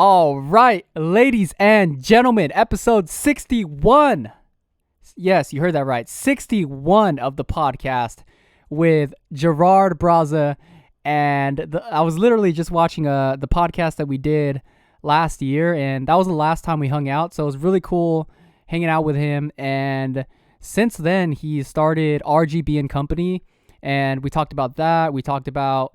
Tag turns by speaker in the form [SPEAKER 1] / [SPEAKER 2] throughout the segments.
[SPEAKER 1] All right, ladies and gentlemen, episode 61. Yes, you heard that right. 61 of the podcast with Gerard Braza. And I was literally just watching the podcast that we did last year, and that was the last time we hung out. So it was really cool hanging out with him. And since then, he started RGB Company, and we talked about that. We talked about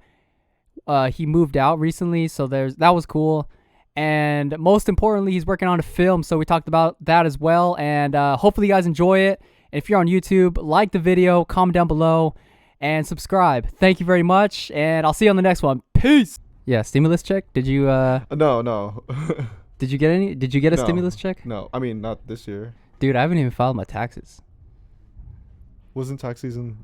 [SPEAKER 1] he moved out recently, so that was cool. And most importantly, he's working on a film, so we talked about that as well. And hopefully you guys enjoy it. If you're on YouTube, like the video, comment down below, and subscribe. Thank you very much, and I'll see you on the next one. Peace. Yeah, stimulus check? Did you
[SPEAKER 2] No.
[SPEAKER 1] Did you get any? Did you get a
[SPEAKER 2] No.
[SPEAKER 1] stimulus check?
[SPEAKER 2] No, I mean not this year.
[SPEAKER 1] Dude, I haven't even filed my taxes.
[SPEAKER 2] Wasn't tax season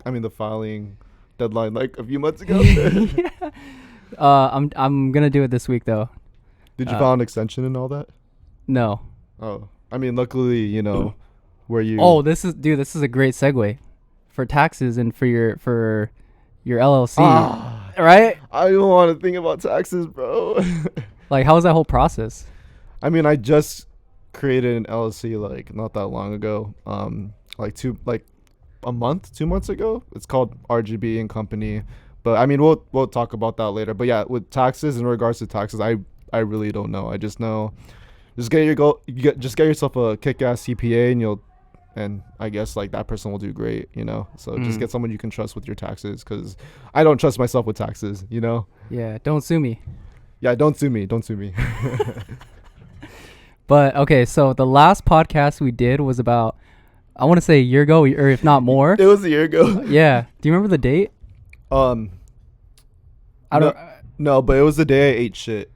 [SPEAKER 2] the filing deadline like a few months ago?
[SPEAKER 1] Yeah. I'm gonna do it this week though.
[SPEAKER 2] Did you file an extension and all that?
[SPEAKER 1] No.
[SPEAKER 2] Oh, I mean, luckily, where you.
[SPEAKER 1] Oh, this is a great segue for taxes and for your LLC, right?
[SPEAKER 2] I don't want to think about taxes, bro.
[SPEAKER 1] Like, how was that whole process?
[SPEAKER 2] I mean, I just created an LLC not that long ago. 2 months ago. It's called RGB Company. But I mean, we'll talk about that later. But yeah, with taxes, in regards to taxes, I really don't know. I just know, just get yourself a kick-ass CPA, and I guess that person will do great, So just get someone you can trust with your taxes, because I don't trust myself with taxes,
[SPEAKER 1] Yeah, don't sue me.
[SPEAKER 2] Yeah, don't sue me.
[SPEAKER 1] But okay, so the last podcast we did was about, I want to say a year ago, or if not more.
[SPEAKER 2] It was a year ago.
[SPEAKER 1] Yeah. Do you remember the date?
[SPEAKER 2] I don't. No, but it was the day I ate shit.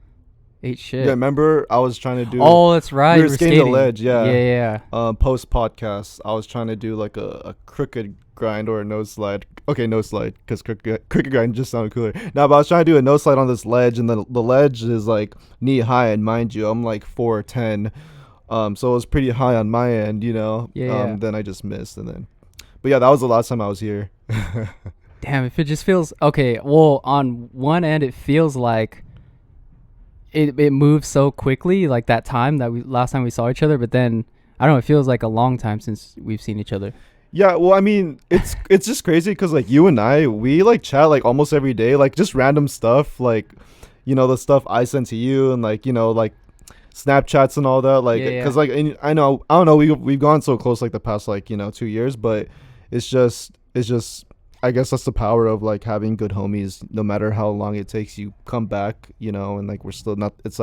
[SPEAKER 1] Ate shit.
[SPEAKER 2] Yeah, remember I was trying to do.
[SPEAKER 1] Oh, that's right.
[SPEAKER 2] We were skating the ledge. Yeah.
[SPEAKER 1] Yeah.
[SPEAKER 2] Post podcast, I was trying to do a crooked grind or a nose slide. Okay, nose slide, because crooked grind just sounded cooler. No, but I was trying to do a nose slide on this ledge, and the ledge is knee high, and mind you, I'm 4'10". So it was pretty high on my end,
[SPEAKER 1] Yeah.
[SPEAKER 2] Then I just missed, but yeah, that was the last time I was here.
[SPEAKER 1] Damn, if it just feels okay. Well, on one end, it feels like it moves so quickly, that time that last time we saw each other. But then I don't know, it feels like a long time since we've seen each other.
[SPEAKER 2] Yeah, well, I mean, it's just crazy because you and I, we chat almost every day, just random stuff, the stuff I send to you, and Snapchats and all that, because I don't know, we've gone so close the past 2 years, but it's just I guess that's the power of having good homies. No matter how long it takes, you come back, and we're still not. It's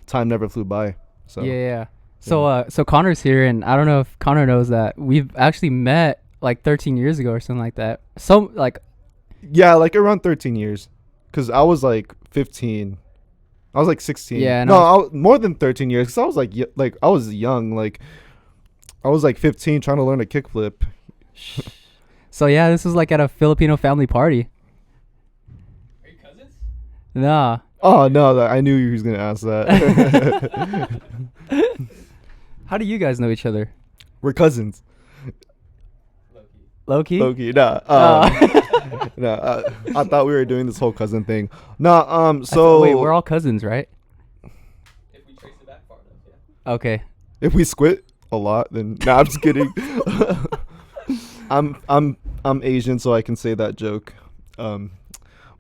[SPEAKER 2] time never flew by. So
[SPEAKER 1] yeah. So Connor's here, and I don't know if Connor knows that we've actually met 13 years ago or something like that. So
[SPEAKER 2] yeah, around 13 years, because I was 15. I was 16.
[SPEAKER 1] Yeah,
[SPEAKER 2] no, more than 13 years, because I was I was young. I was 15 trying to learn a kickflip.
[SPEAKER 1] So yeah, this was at a Filipino family party.
[SPEAKER 3] Are you cousins?
[SPEAKER 1] Nah.
[SPEAKER 2] Oh no, I knew you was gonna ask that.
[SPEAKER 1] How do you guys know each other?
[SPEAKER 2] We're cousins.
[SPEAKER 1] Low-key?
[SPEAKER 2] Low-key, nah. Nah, I thought we were doing this whole cousin thing. Nah, so
[SPEAKER 1] wait, we're all cousins, right?
[SPEAKER 3] If we trace it back far enough, yeah.
[SPEAKER 1] Okay.
[SPEAKER 2] if we squint a lot, then nah, I'm just kidding. I'm Asian, so I can say that joke.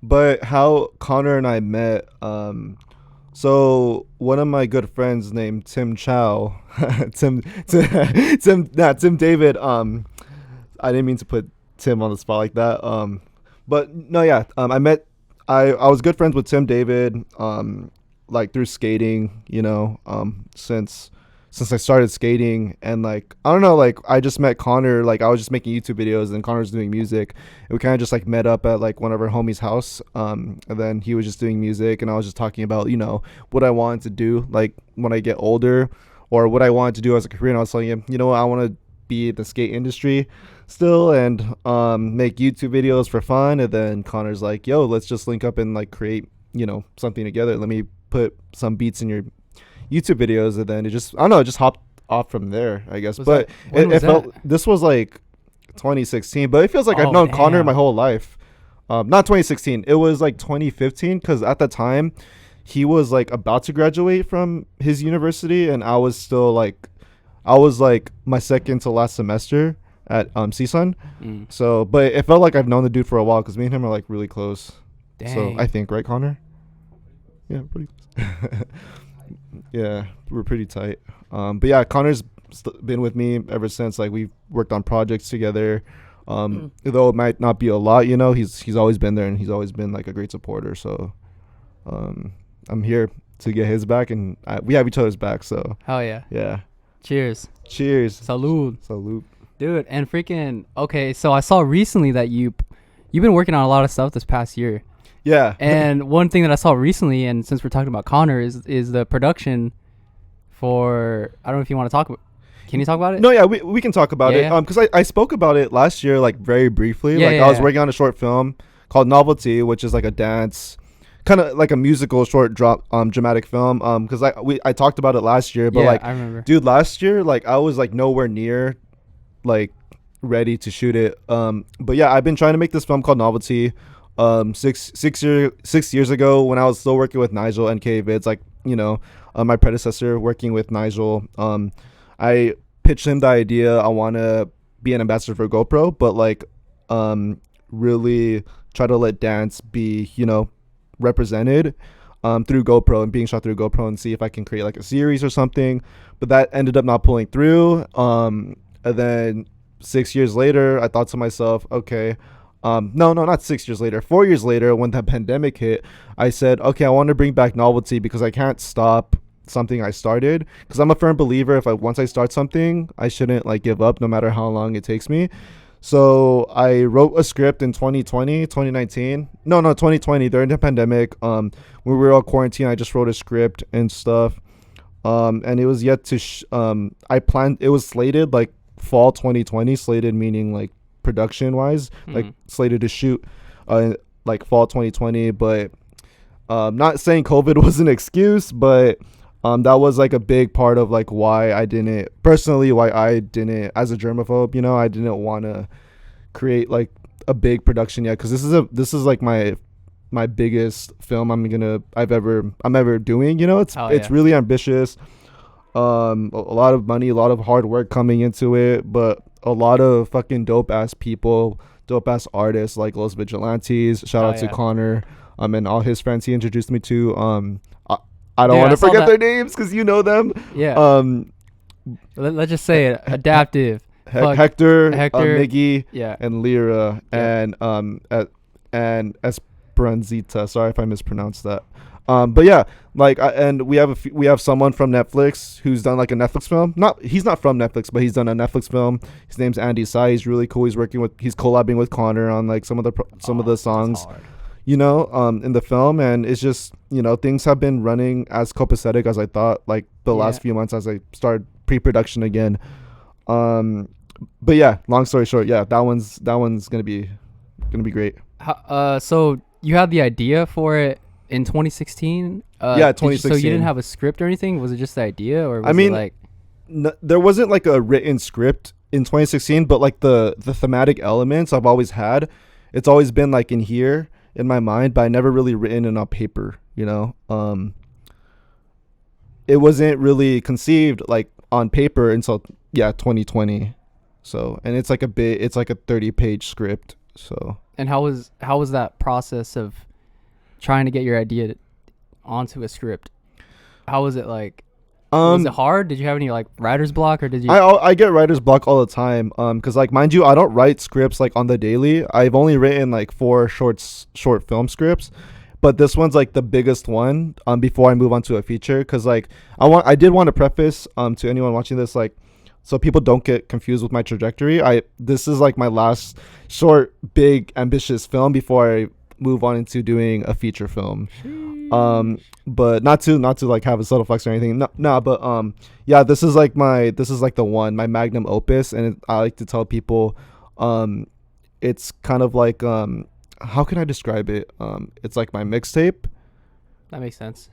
[SPEAKER 2] But how Connor and I met, so one of my good friends named Tim Chow, Tim David, I didn't mean to put Tim on the spot like that. But no, yeah, I was good friends with Tim David, like through skating, since I started skating, and I don't know, I just met Connor, I was just making YouTube videos and Connor's doing music, and we kind of just met up at one of our homies' house, and then he was just doing music and I was just talking about what I wanted to do when I get older, or what I wanted to do as a career, and I was telling him, what, I want to be in the skate industry still and make YouTube videos for fun. And then Connor's like, yo, let's just link up and create something together, let me put some beats in your YouTube videos. And then it just, I don't know, it just hopped off from there, I guess. But it felt, this was 2016, but it feels like I've known Connor my whole life. Not 2016, it was 2015, because at the time he was like about to graduate from his university, and I was still like, I was like my second to last semester at CSUN. So, but it felt like I've known the dude for a while because me and him are like really close.
[SPEAKER 1] Dang.
[SPEAKER 2] So I think, right, Connor? Yeah, pretty close. Yeah, we're pretty tight. But yeah, Connor's been with me ever since. Like, we've worked on projects together. Though it might not be a lot, you know, he's always been there, and he's always been like a great supporter. So I'm here to get his back, and we have each other's back. So
[SPEAKER 1] Hell yeah.
[SPEAKER 2] yeah.
[SPEAKER 1] Cheers.
[SPEAKER 2] Cheers.
[SPEAKER 1] Salud.
[SPEAKER 2] Salute.
[SPEAKER 1] Dude, and freaking, okay, so I saw recently that you've been working on a lot of stuff this past year.
[SPEAKER 2] Yeah.
[SPEAKER 1] And one thing that I saw recently, and since we're talking about Connor, is the production for, I don't know if you want to talk about, can you talk about it?
[SPEAKER 2] No, yeah, we can talk about it.
[SPEAKER 1] Yeah.
[SPEAKER 2] Because I spoke about it last year, like very briefly.
[SPEAKER 1] Yeah,
[SPEAKER 2] like
[SPEAKER 1] yeah,
[SPEAKER 2] I was
[SPEAKER 1] yeah.
[SPEAKER 2] working on a short film called Novelty, which is like a dance, kind of like a musical short dramatic film. Because I talked about it last year, but
[SPEAKER 1] Yeah,
[SPEAKER 2] like,
[SPEAKER 1] I remember.
[SPEAKER 2] dude, last year, like I was like nowhere near like ready to shoot it. But yeah, I've been trying to make this film called Novelty. 6 years ago, when I was still working with Nigel and K Vids, like, you know, my predecessor working with Nigel, I pitched him the idea. I want to be an ambassador for GoPro, but like really try to let dance be, you know, represented through GoPro and being shot through GoPro, and see if I can create like a series or something. But that ended up not pulling through. And then 6 years later, I thought to myself, okay, no, not 6 years later, 4 years later, when the pandemic hit, I said, okay, I want to bring back Novelty because I can't stop something I started, because I'm a firm believer once I start something, I shouldn't like give up no matter how long it takes me. So I wrote a script in 2020 during the pandemic. When we were all quarantined, I just wrote a script and stuff, and it was yet to I planned, it was slated like fall 2020, slated meaning like production wise, like slated to shoot like fall 2020. But not saying COVID was an excuse, but that was like a big part of like why I didn't as a germaphobe, you know, I didn't want to create like a big production yet, because this is like my biggest film I'm ever doing, you know. It's really ambitious, a lot of money, a lot of hard work coming into it, but a lot of fucking dope ass people, dope ass artists like Los Vigilantes. Shout out to Connor and all his friends he introduced me to. I don't want to forget their names because you know them.
[SPEAKER 1] Yeah. Let's just say it. Adaptive.
[SPEAKER 2] Hector, Miggy, and Lyra, and Esperanzita. Sorry if I mispronounced that. But yeah, like, and we have someone from Netflix who's done like a Netflix film. He's not from Netflix, but he's done a Netflix film. His name's Andy Sai. He's really cool. He's collabing with Connor on like some of the songs, you know, in the film. And it's just, you know, things have been running as copacetic as I thought, like the last few months as I started pre-production again. But yeah, long story short, yeah, that one's gonna be great.
[SPEAKER 1] So you had the idea for it in 2016?
[SPEAKER 2] Yeah, 2016.
[SPEAKER 1] So you didn't have a script or anything? Was it just the idea, or was it like?
[SPEAKER 2] There wasn't like a written script in 2016, but like the thematic elements I've always had. It's always been like in here in my mind, but I never really written it on paper, you know. It wasn't really conceived like on paper until 2020. So, and it's like a 30-page script. So,
[SPEAKER 1] and how was that process of trying to get your idea onto a script? How was it like? Was it hard? Did you have any like writer's block, or did you?
[SPEAKER 2] I get writer's block all the time. Because like, mind you, I don't write scripts like on the daily. I've only written like 4 short film scripts, but this one's like the biggest one. Before I move on to a feature, because like I did want to preface to anyone watching this, like, so people don't get confused with my trajectory. This is like my last short, big, ambitious film before I move on into doing a feature film. But not to like have a subtle flex or anything. But yeah, this is like my magnum opus, and I like to tell people, it's kind of like how can I describe it? It's like my mixtape.
[SPEAKER 1] That makes sense.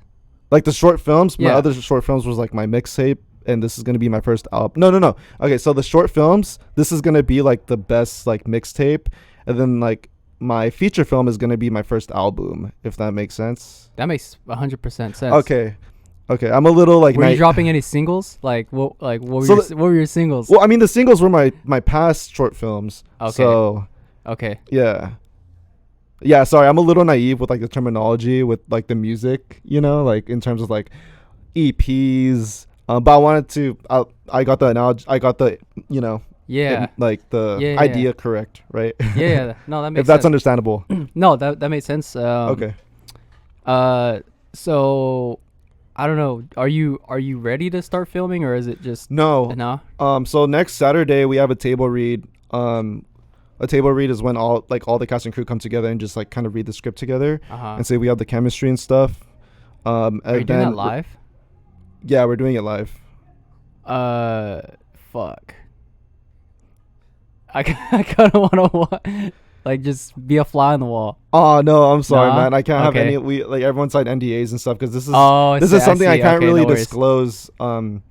[SPEAKER 2] Like the short films, my other short films was like my mixtape. And this is going to be my first album. No. Okay, so the short films, this is going to be like the best like mixtape. And then like my feature film is going to be my first album, if that makes sense.
[SPEAKER 1] That makes 100% sense.
[SPEAKER 2] Okay. I'm a little like.
[SPEAKER 1] Were you dropping any singles? Like what were your singles?
[SPEAKER 2] Well, I mean, the singles were my past short films.
[SPEAKER 1] Okay.
[SPEAKER 2] So.
[SPEAKER 1] Okay.
[SPEAKER 2] Yeah. Yeah. Sorry, I'm a little naive with like the terminology with like the music, like in terms of like EPs. But I wanted to. I got the analogy. I got the
[SPEAKER 1] Yeah.
[SPEAKER 2] like the idea correct, right?
[SPEAKER 1] Yeah. No, that makes
[SPEAKER 2] if that's
[SPEAKER 1] sense.
[SPEAKER 2] understandable.
[SPEAKER 1] No, that makes sense.
[SPEAKER 2] Okay.
[SPEAKER 1] So I don't know. Are you ready to start filming, or is it just
[SPEAKER 2] no? So next Saturday we have a table read. A table read is when all the cast and crew come together and just like kind of read the script together and say we have the chemistry and stuff.
[SPEAKER 1] Are you doing that live?
[SPEAKER 2] Yeah, we're doing it live.
[SPEAKER 1] Fuck. I kind of want to like just be a fly on the wall.
[SPEAKER 2] Oh no, I'm sorry,
[SPEAKER 1] Nah?
[SPEAKER 2] man. I can't have
[SPEAKER 1] Okay.
[SPEAKER 2] any. We like everyone signed NDAs and stuff because this is something I can't really disclose.
[SPEAKER 1] No,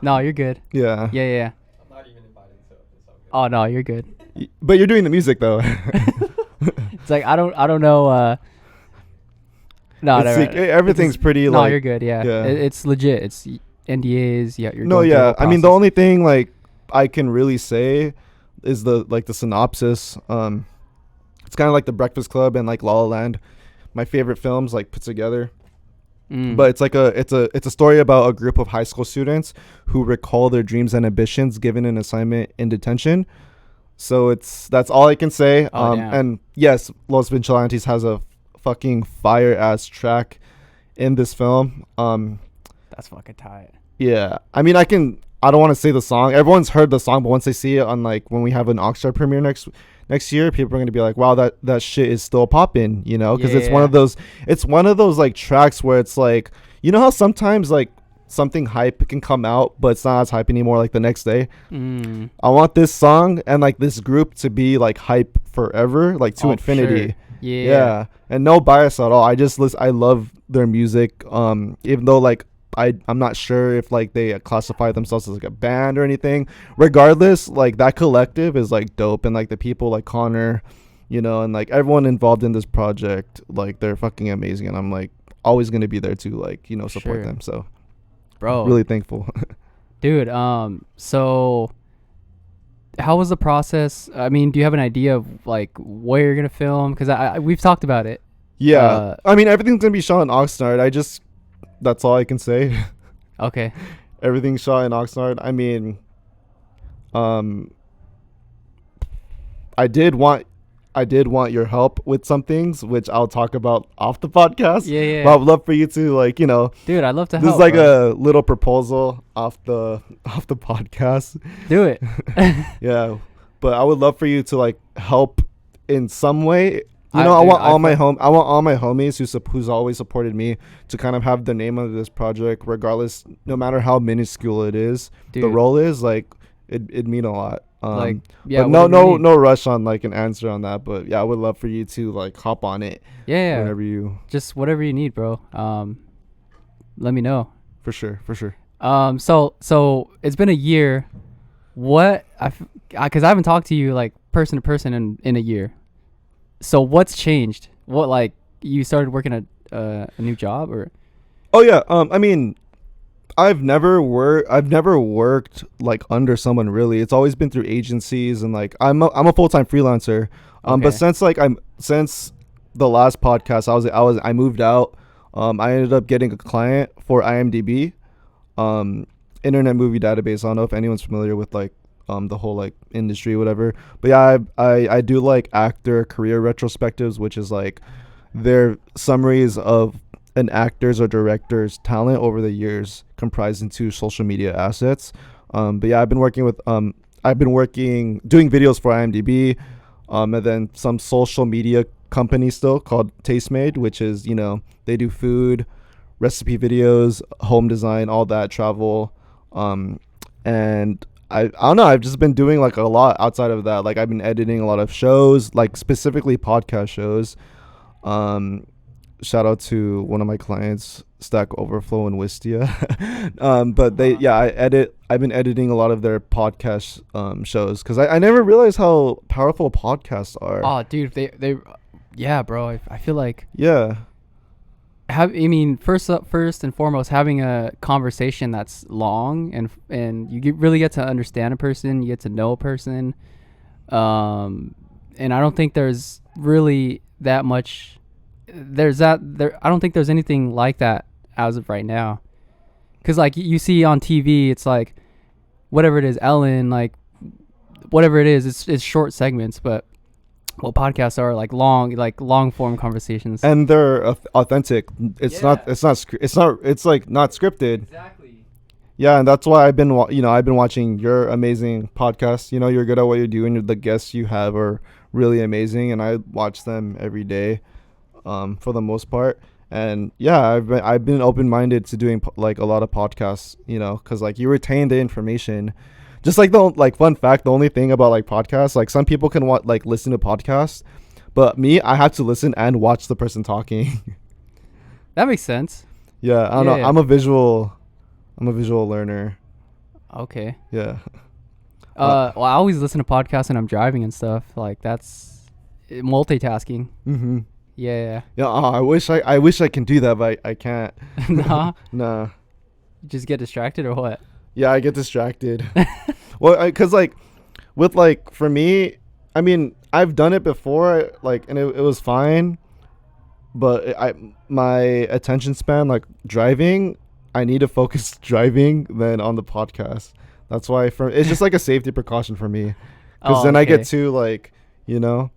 [SPEAKER 1] you're good.
[SPEAKER 2] Yeah.
[SPEAKER 1] Yeah.
[SPEAKER 3] I'm not even invited, so it's all good.
[SPEAKER 1] Oh no, you're good.
[SPEAKER 2] But you're doing the music though.
[SPEAKER 1] It's like I don't know. No,
[SPEAKER 2] It's like, everything's pretty
[SPEAKER 1] no,
[SPEAKER 2] like.
[SPEAKER 1] you're good. Yeah,
[SPEAKER 2] Yeah.
[SPEAKER 1] It's legit. It's NDAs. Yeah, you're.
[SPEAKER 2] No,
[SPEAKER 1] going through
[SPEAKER 2] yeah.
[SPEAKER 1] the
[SPEAKER 2] I mean, the
[SPEAKER 1] process.
[SPEAKER 2] only thing like I can really say is the synopsis. It's kind of like The Breakfast Club and like La La Land, my favorite films like put together. But it's like it's a story about a group of high school students who recall their dreams and ambitions given an assignment in detention. So that's all I can say.
[SPEAKER 1] Oh, damn.
[SPEAKER 2] And yes, Los Vigilantes has a fucking fire ass track in this film.
[SPEAKER 1] That's fucking tight.
[SPEAKER 2] Yeah, I mean, I don't want to say the song. Everyone's heard the song, but once they see it on like when we have an Oxstar premiere next year, people are gonna be like, "Wow, that shit is still popping," because it's one of those. It's one of those like tracks where it's like, how sometimes like something hype can come out, but it's not as hype anymore like the next day. I want this song and like this group to be like hype forever, like to infinity.
[SPEAKER 1] Sure.
[SPEAKER 2] Yeah, and no bias at all. I love their music. Even though like I'm not sure if like they classify themselves as like a band or anything. Regardless, like that collective is like dope, and like the people like Connor, and like everyone involved in this project, like they're fucking amazing, and I'm like always gonna be there to like support
[SPEAKER 1] Sure.
[SPEAKER 2] them. So,
[SPEAKER 1] Bro,
[SPEAKER 2] really thankful.
[SPEAKER 1] dude. So how was the process? I mean, do you have an idea of like where you're gonna film? Because we've talked about it.
[SPEAKER 2] Yeah, I mean everything's gonna be shot in Oxnard. That's all I can say.
[SPEAKER 1] Okay.
[SPEAKER 2] Everything's shot in Oxnard. I mean, I did want your help with some things, which I'll talk about off the podcast.
[SPEAKER 1] Yeah.
[SPEAKER 2] But I'd love for you to like,
[SPEAKER 1] Dude, I'd love to help.
[SPEAKER 2] this is like
[SPEAKER 1] bro.
[SPEAKER 2] a little proposal off the podcast.
[SPEAKER 1] Do it.
[SPEAKER 2] Yeah, but I would love for you to like help in some way. I
[SPEAKER 1] Dude,
[SPEAKER 2] want all my homies who's always supported me to kind of have their name under this project, regardless, no matter how minuscule it is.
[SPEAKER 1] Dude.
[SPEAKER 2] The role is like it'd mean a lot.
[SPEAKER 1] But
[SPEAKER 2] but no rush on like an answer on that. But yeah, I would love for you to like hop on it.
[SPEAKER 1] Yeah.
[SPEAKER 2] Whenever you.
[SPEAKER 1] Just whatever you need, bro. Let me know.
[SPEAKER 2] For sure.
[SPEAKER 1] So it's been a year. What because I haven't talked to you like person to person in a year. So what's changed? What, like, you started working at a new job or?
[SPEAKER 2] Oh yeah. I mean, I've never worked like under someone really. It's always been through agencies, and like I'm a full-time freelancer.
[SPEAKER 1] Okay.
[SPEAKER 2] But since the last podcast, I moved out. I ended up getting a client for IMDb, Internet Movie Database. I don't know if anyone's familiar with like the whole like industry, whatever. But yeah, I do like actor career retrospectives, which is like their summaries of an actor's or director's talent over the years comprised into social media assets. But yeah, I've been working doing videos for IMDb, and then some social media company still called Tastemade, which is, they do food, recipe videos, home design, all that, travel. And I don't know, I've just been doing like a lot outside of that. Like I've been editing a lot of shows, like specifically podcast shows, shout out to one of my clients, Stack Overflow and Wistia. But I've been editing a lot of their podcast shows, because I never realized how powerful podcasts are.
[SPEAKER 1] Oh, dude, yeah, bro. I feel like
[SPEAKER 2] Yeah.
[SPEAKER 1] first and foremost, having a conversation that's long and you really get to understand a person, you get to know a person, and I don't think there's really that much. I don't think there's anything like that as of right now, because like you see on TV, it's like whatever it is, Ellen, like whatever it is, it's short segments, but. Well, podcasts are like long form conversations,
[SPEAKER 2] And they're authentic. It's not like not scripted.
[SPEAKER 1] Exactly.
[SPEAKER 2] Yeah, and that's why I've been watching your amazing podcast. You're good at what you do, and the guests you have are really amazing, and I watch them every day, for the most part. And yeah, I've been open-minded to doing like a lot of podcasts, because like you retain the information. Just like fun fact, the only thing about like podcasts, like some people can listen to podcasts, but me, I have to listen and watch the person talking.
[SPEAKER 1] That makes sense.
[SPEAKER 2] Yeah, I don't know.
[SPEAKER 1] Yeah.
[SPEAKER 2] I'm a visual learner.
[SPEAKER 1] Okay.
[SPEAKER 2] Yeah.
[SPEAKER 1] Well, I always listen to podcasts when I'm driving and stuff. Like that's multitasking.
[SPEAKER 2] Mm-hmm.
[SPEAKER 1] Yeah.
[SPEAKER 2] Yeah. I wish I can do that, but I can't.
[SPEAKER 1] Nah.
[SPEAKER 2] Nah.
[SPEAKER 1] Just get distracted or what?
[SPEAKER 2] Yeah, I get distracted. Well, because for me, I mean, I've done it before, and it was fine, but my attention span, like driving, I need to focus driving than on the podcast. That's why it's just like a safety precaution for me, because then I get too
[SPEAKER 1] You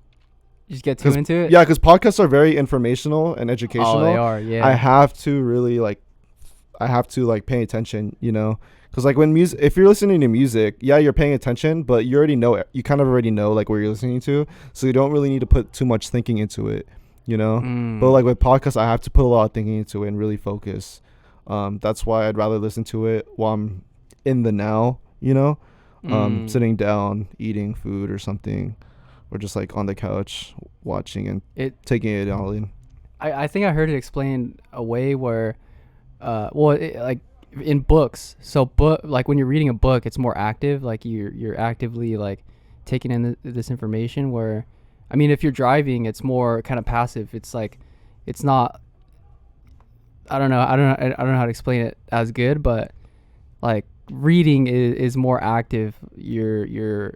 [SPEAKER 1] just get too into it.
[SPEAKER 2] Yeah, because podcasts are very informational and educational.
[SPEAKER 1] Oh, they are. Yeah.
[SPEAKER 2] I have to really pay attention, because like if you're listening to music, yeah, you're paying attention, but you kind of already know like what you're listening to, so you don't really need to put too much thinking into it, but like with podcasts, I have to put a lot of thinking into it and really focus. That's why I'd rather listen to it while I'm in the now, sitting down eating food or something, or just like on the couch watching and taking it all in.
[SPEAKER 1] I think I heard it explained a way where like in books, so like when you're reading a book, it's more active, like you're actively like taking in this information, where if you're driving, it's more kind of passive. It's like it's not, I don't know how to explain it as good, but like reading is more active. I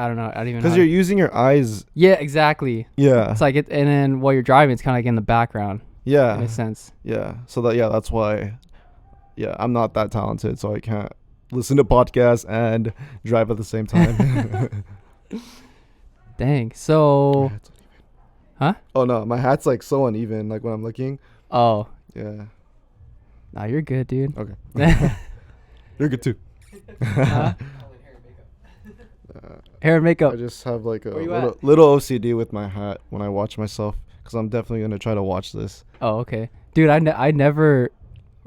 [SPEAKER 1] don't know, I don't even know,
[SPEAKER 2] because you're using your eyes.
[SPEAKER 1] Yeah, exactly.
[SPEAKER 2] Yeah,
[SPEAKER 1] it's like and then while you're driving, it's kind of like in the background.
[SPEAKER 2] Yeah,
[SPEAKER 1] in a sense.
[SPEAKER 2] Yeah, so that's why. Yeah, I'm not that talented, so I can't listen to podcasts and drive at the same time.
[SPEAKER 1] Dang. So, huh?
[SPEAKER 2] Oh no, my hat's like so uneven. Like when I'm looking.
[SPEAKER 1] Oh.
[SPEAKER 2] Yeah.
[SPEAKER 1] Nah, you're good, dude.
[SPEAKER 2] Okay. You're good too.
[SPEAKER 1] Hair and makeup.
[SPEAKER 2] I just have like a
[SPEAKER 1] Where you
[SPEAKER 2] little OCD with my hat when I watch myself, because I'm definitely gonna try to watch this.
[SPEAKER 1] Oh, okay, dude. I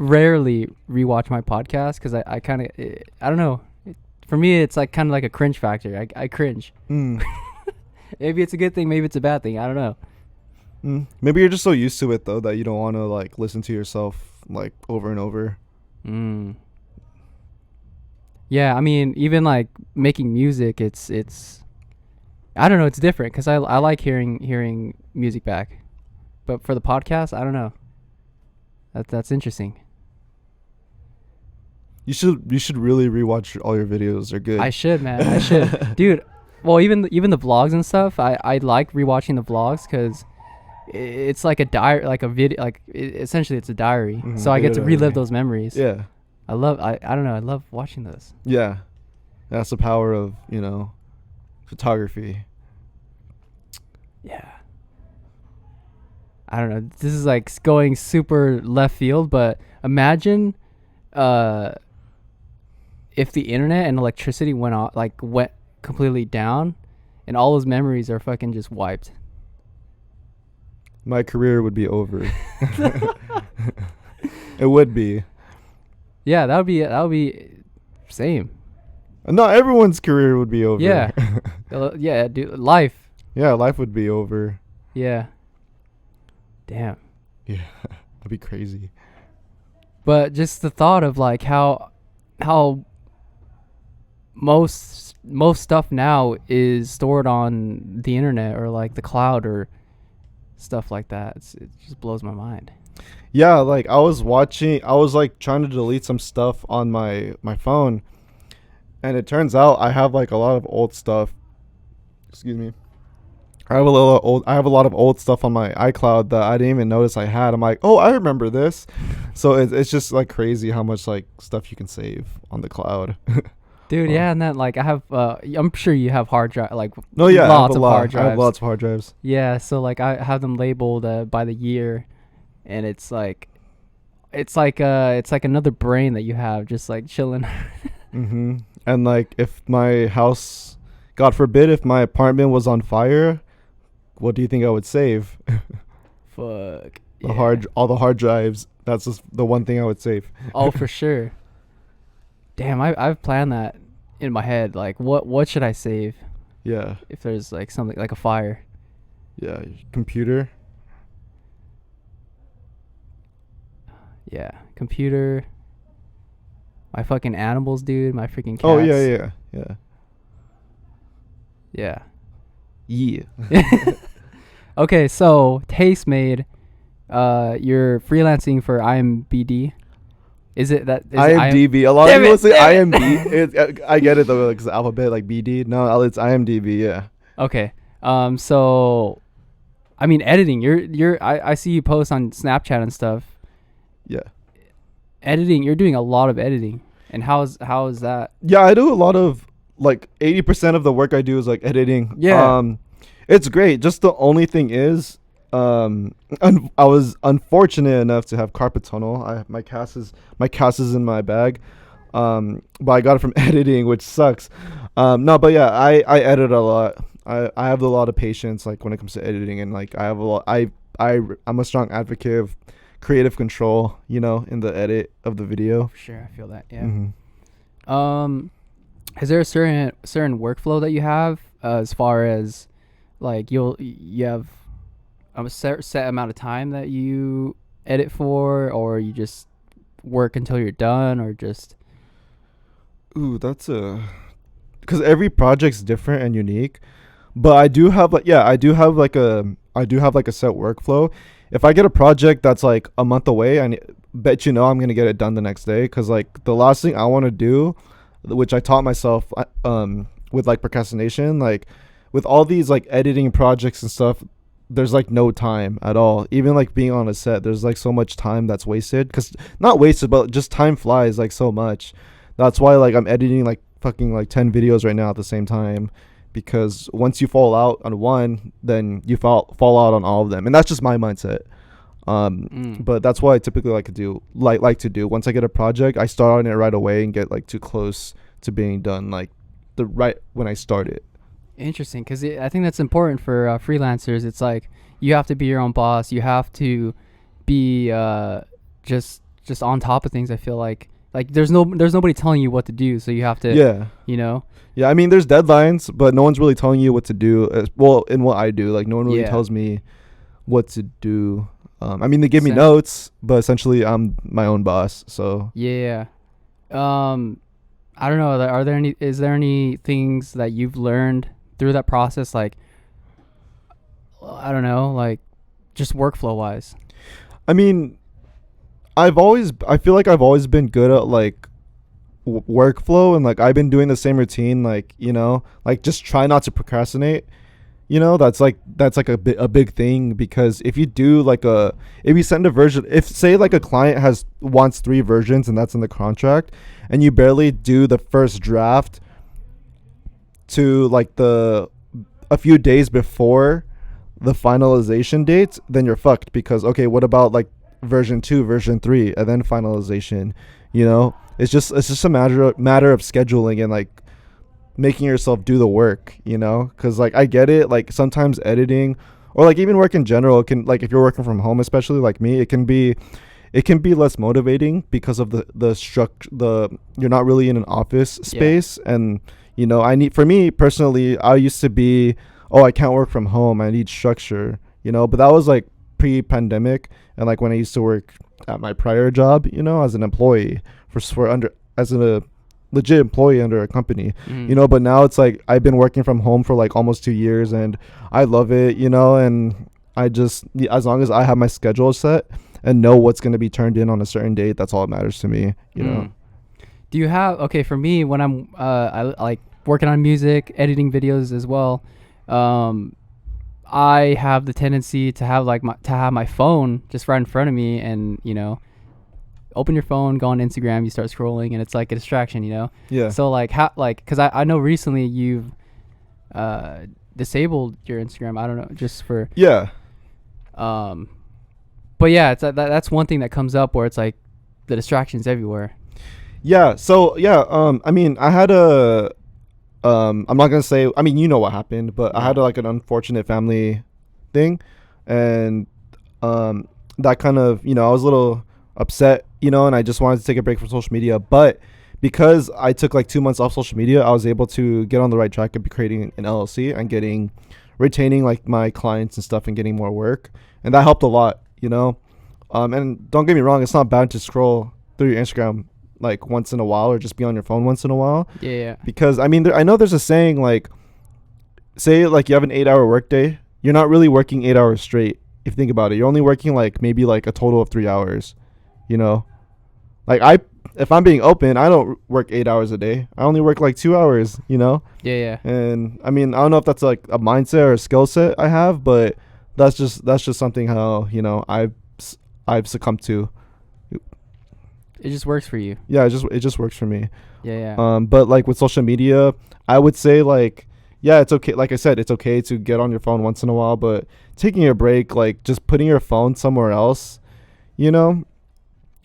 [SPEAKER 1] rarely rewatch my podcast, because I kind of, I don't know. For me, it's like kind of like a cringe factor. I cringe. Maybe it's a good thing, maybe it's a bad thing. I don't know.
[SPEAKER 2] Maybe you're just so used to it though that you don't want to like listen to yourself like over and over.
[SPEAKER 1] Yeah, even like making music, it's I don't know, it's different, because I like hearing music back, but for the podcast, I don't know. That's interesting.
[SPEAKER 2] You should really rewatch all your videos. They're good.
[SPEAKER 1] I should, man. I should, dude. Well, even the vlogs and stuff. I like rewatching the vlogs, because it's like a diary, like a video, like essentially it's a diary. So I get to relive those memories.
[SPEAKER 2] Yeah.
[SPEAKER 1] I don't know. I love watching those.
[SPEAKER 2] Yeah, that's the power of photography.
[SPEAKER 1] Yeah. I don't know. This is like going super left field, but imagine if the internet and electricity went completely down, and all those memories are fucking just wiped.
[SPEAKER 2] My career would be over. It would be.
[SPEAKER 1] Yeah, that would be same.
[SPEAKER 2] Not everyone's career would be over.
[SPEAKER 1] Yeah. Yeah, dude, life.
[SPEAKER 2] Yeah, life would be over.
[SPEAKER 1] Yeah. Damn.
[SPEAKER 2] Yeah, that'd be crazy.
[SPEAKER 1] But just the thought of like how most stuff now is stored on the internet or like the cloud or stuff like that. It just blows my mind.
[SPEAKER 2] Yeah, like I was like trying to delete some stuff on my phone, and it turns out I have like a lot of old stuff. Excuse me. I have a lot of old stuff on my iCloud that I didn't even notice I had. I'm like, oh, I remember this. So it's just like crazy how much like stuff you can save on the cloud.
[SPEAKER 1] Dude, yeah, and then like I have, I'm sure you have hard drive, like
[SPEAKER 2] No, yeah,
[SPEAKER 1] lots of hard drives.
[SPEAKER 2] I have lots of hard drives.
[SPEAKER 1] Yeah, so like I have them labeled by the year, and it's like another brain that you have just like chilling.
[SPEAKER 2] Mm-hmm. And like if my house, God forbid, if my apartment was on fire, what do you think I would save?
[SPEAKER 1] Fuck.
[SPEAKER 2] All the hard drives. That's just the one thing I would save.
[SPEAKER 1] Oh, for sure. Damn, I've planned that in my head. Like, what should I save?
[SPEAKER 2] Yeah.
[SPEAKER 1] If there's like something like a fire.
[SPEAKER 2] Yeah. Computer.
[SPEAKER 1] Yeah, computer. My fucking animals, dude. My freaking cats.
[SPEAKER 2] Oh yeah.
[SPEAKER 1] Yeah.
[SPEAKER 2] Yeah.
[SPEAKER 1] Okay, so Tastemade, you're freelancing for IMBD. Is it that? Is
[SPEAKER 2] IMDb. A lot of people say IMB. I get it though, because the alphabet like BD. No, it's IMDb. Yeah.
[SPEAKER 1] Okay. So, I mean, editing. I see you post on Snapchat and stuff.
[SPEAKER 2] Yeah.
[SPEAKER 1] Editing. You're doing a lot of editing. And how is that?
[SPEAKER 2] Yeah, I do a lot of like 80% of the work I do is like editing.
[SPEAKER 1] Yeah.
[SPEAKER 2] It's great. Just the only thing is, I was unfortunate enough to have carpal tunnel. My cast is in my bag, but I got it from editing, which sucks. No, but yeah, I edit a lot. I have a lot of patience, like when it comes to editing, and like I have a lot. I'm a strong advocate of creative control, in the edit of the video.
[SPEAKER 1] For sure, I feel that. Yeah.
[SPEAKER 2] Mm-hmm.
[SPEAKER 1] Is there a certain workflow that you have as far as like you have a set amount of time that you edit for, or you just work until you're done, or just?
[SPEAKER 2] Ooh, because every project's different and unique. But I do have like a set workflow. If I get a project that's like a month away, I'm gonna get it done the next day. Because like the last thing I want to do, which I taught myself with like procrastination, like with all these like editing projects and stuff, there's like no time at all. Even like being on a set, there's like so much time that's wasted. Because not wasted, but just time flies like so much. That's why like I'm editing like fucking like 10 videos right now at the same time. Because once you fall out on one, then you fall out on all of them, and that's just my mindset. But that's what I typically like to do. Once I get a project, I start on it right away and get like too close to being done, like when I start it.
[SPEAKER 1] Interesting, because I think that's important for freelancers. It's like you have to be your own boss. You have to be just on top of things. I feel like there's nobody telling you what to do, so you have to.
[SPEAKER 2] Yeah. Yeah, I mean, there's deadlines, but no one's really telling you what to do. Well, in what I do, like no one really tells me what to do. I mean, they give me notes, but essentially I'm my own boss. So
[SPEAKER 1] yeah. I don't know. Is there any things that you've learned through that process? Like, I don't know, like just workflow wise.
[SPEAKER 2] I mean, I feel like I've always been good at like workflow, and like I've been doing the same routine, like like just try not to procrastinate. That's like a big thing, because if you do like if you send a version, if say like a client wants 3 versions and that's in the contract, and you barely do the first draft to like a few days before the finalization date, then you're fucked. Because okay, what about like version 2, version 3, and then finalization? It's just a matter of scheduling and like making yourself do the work, because like I get it, like sometimes editing or like even work in general can, like if you're working from home, especially like me, it can be less motivating because of the structure. You're not really in an office space. And for me personally, I used to be, I can't work from home, I need structure, but that was like pre-pandemic, and like when I used to work at my prior job, you know, as an employee as a legit employee under a company, you know. But now it's like I've been working from home for like almost 2 years, and I love it, you know. And I just, as long as I have my schedule set and know what's going to be turned in on a certain date, that's all that matters to me, you know.
[SPEAKER 1] Do you have, okay, for me, when I'm I like working on music, editing videos as well, I have the tendency to have like my phone just right in front of me, and you know, open your phone, go on Instagram, you start scrolling, and it's like a distraction, you know.
[SPEAKER 2] Yeah.
[SPEAKER 1] So like how, like, because I know recently you've disabled your Instagram. I don't know, just for but yeah, it's that's one thing that comes up where it's like the distractions everywhere.
[SPEAKER 2] Yeah. So yeah, I mean, I had I'm not gonna say, I mean, you know what happened, but I had like an unfortunate family thing, and that kind of, you know, I was a little upset, you know, and I just wanted to take a break from social media. But because I took like 2 months off social media, I was able to get on the right track of creating an LLC and retaining like my clients and stuff and getting more work, and that helped a lot, you know. And don't get me wrong, it's not bad to scroll through your Instagram like once in a while, or just be on your phone once in a while.
[SPEAKER 1] Yeah.
[SPEAKER 2] Because I mean, I know there's a saying, like, say like you have an 8-hour workday, you're not really working 8 hours straight. If you think about it, you're only working like maybe like a total of 3 hours, you know. Like if I'm being open, I don't work 8 hours a day. I only work like 2 hours, you know.
[SPEAKER 1] Yeah.
[SPEAKER 2] And I mean, I don't know if that's like a mindset or a skill set I have, but that's just something how, you know, I've succumbed to.
[SPEAKER 1] It just works for you.
[SPEAKER 2] Yeah, it just works for me.
[SPEAKER 1] Yeah.
[SPEAKER 2] But like with social media, I would say like, yeah, it's okay. Like I said, it's okay to get on your phone once in a while, but taking a break, like just putting your phone somewhere else, you know,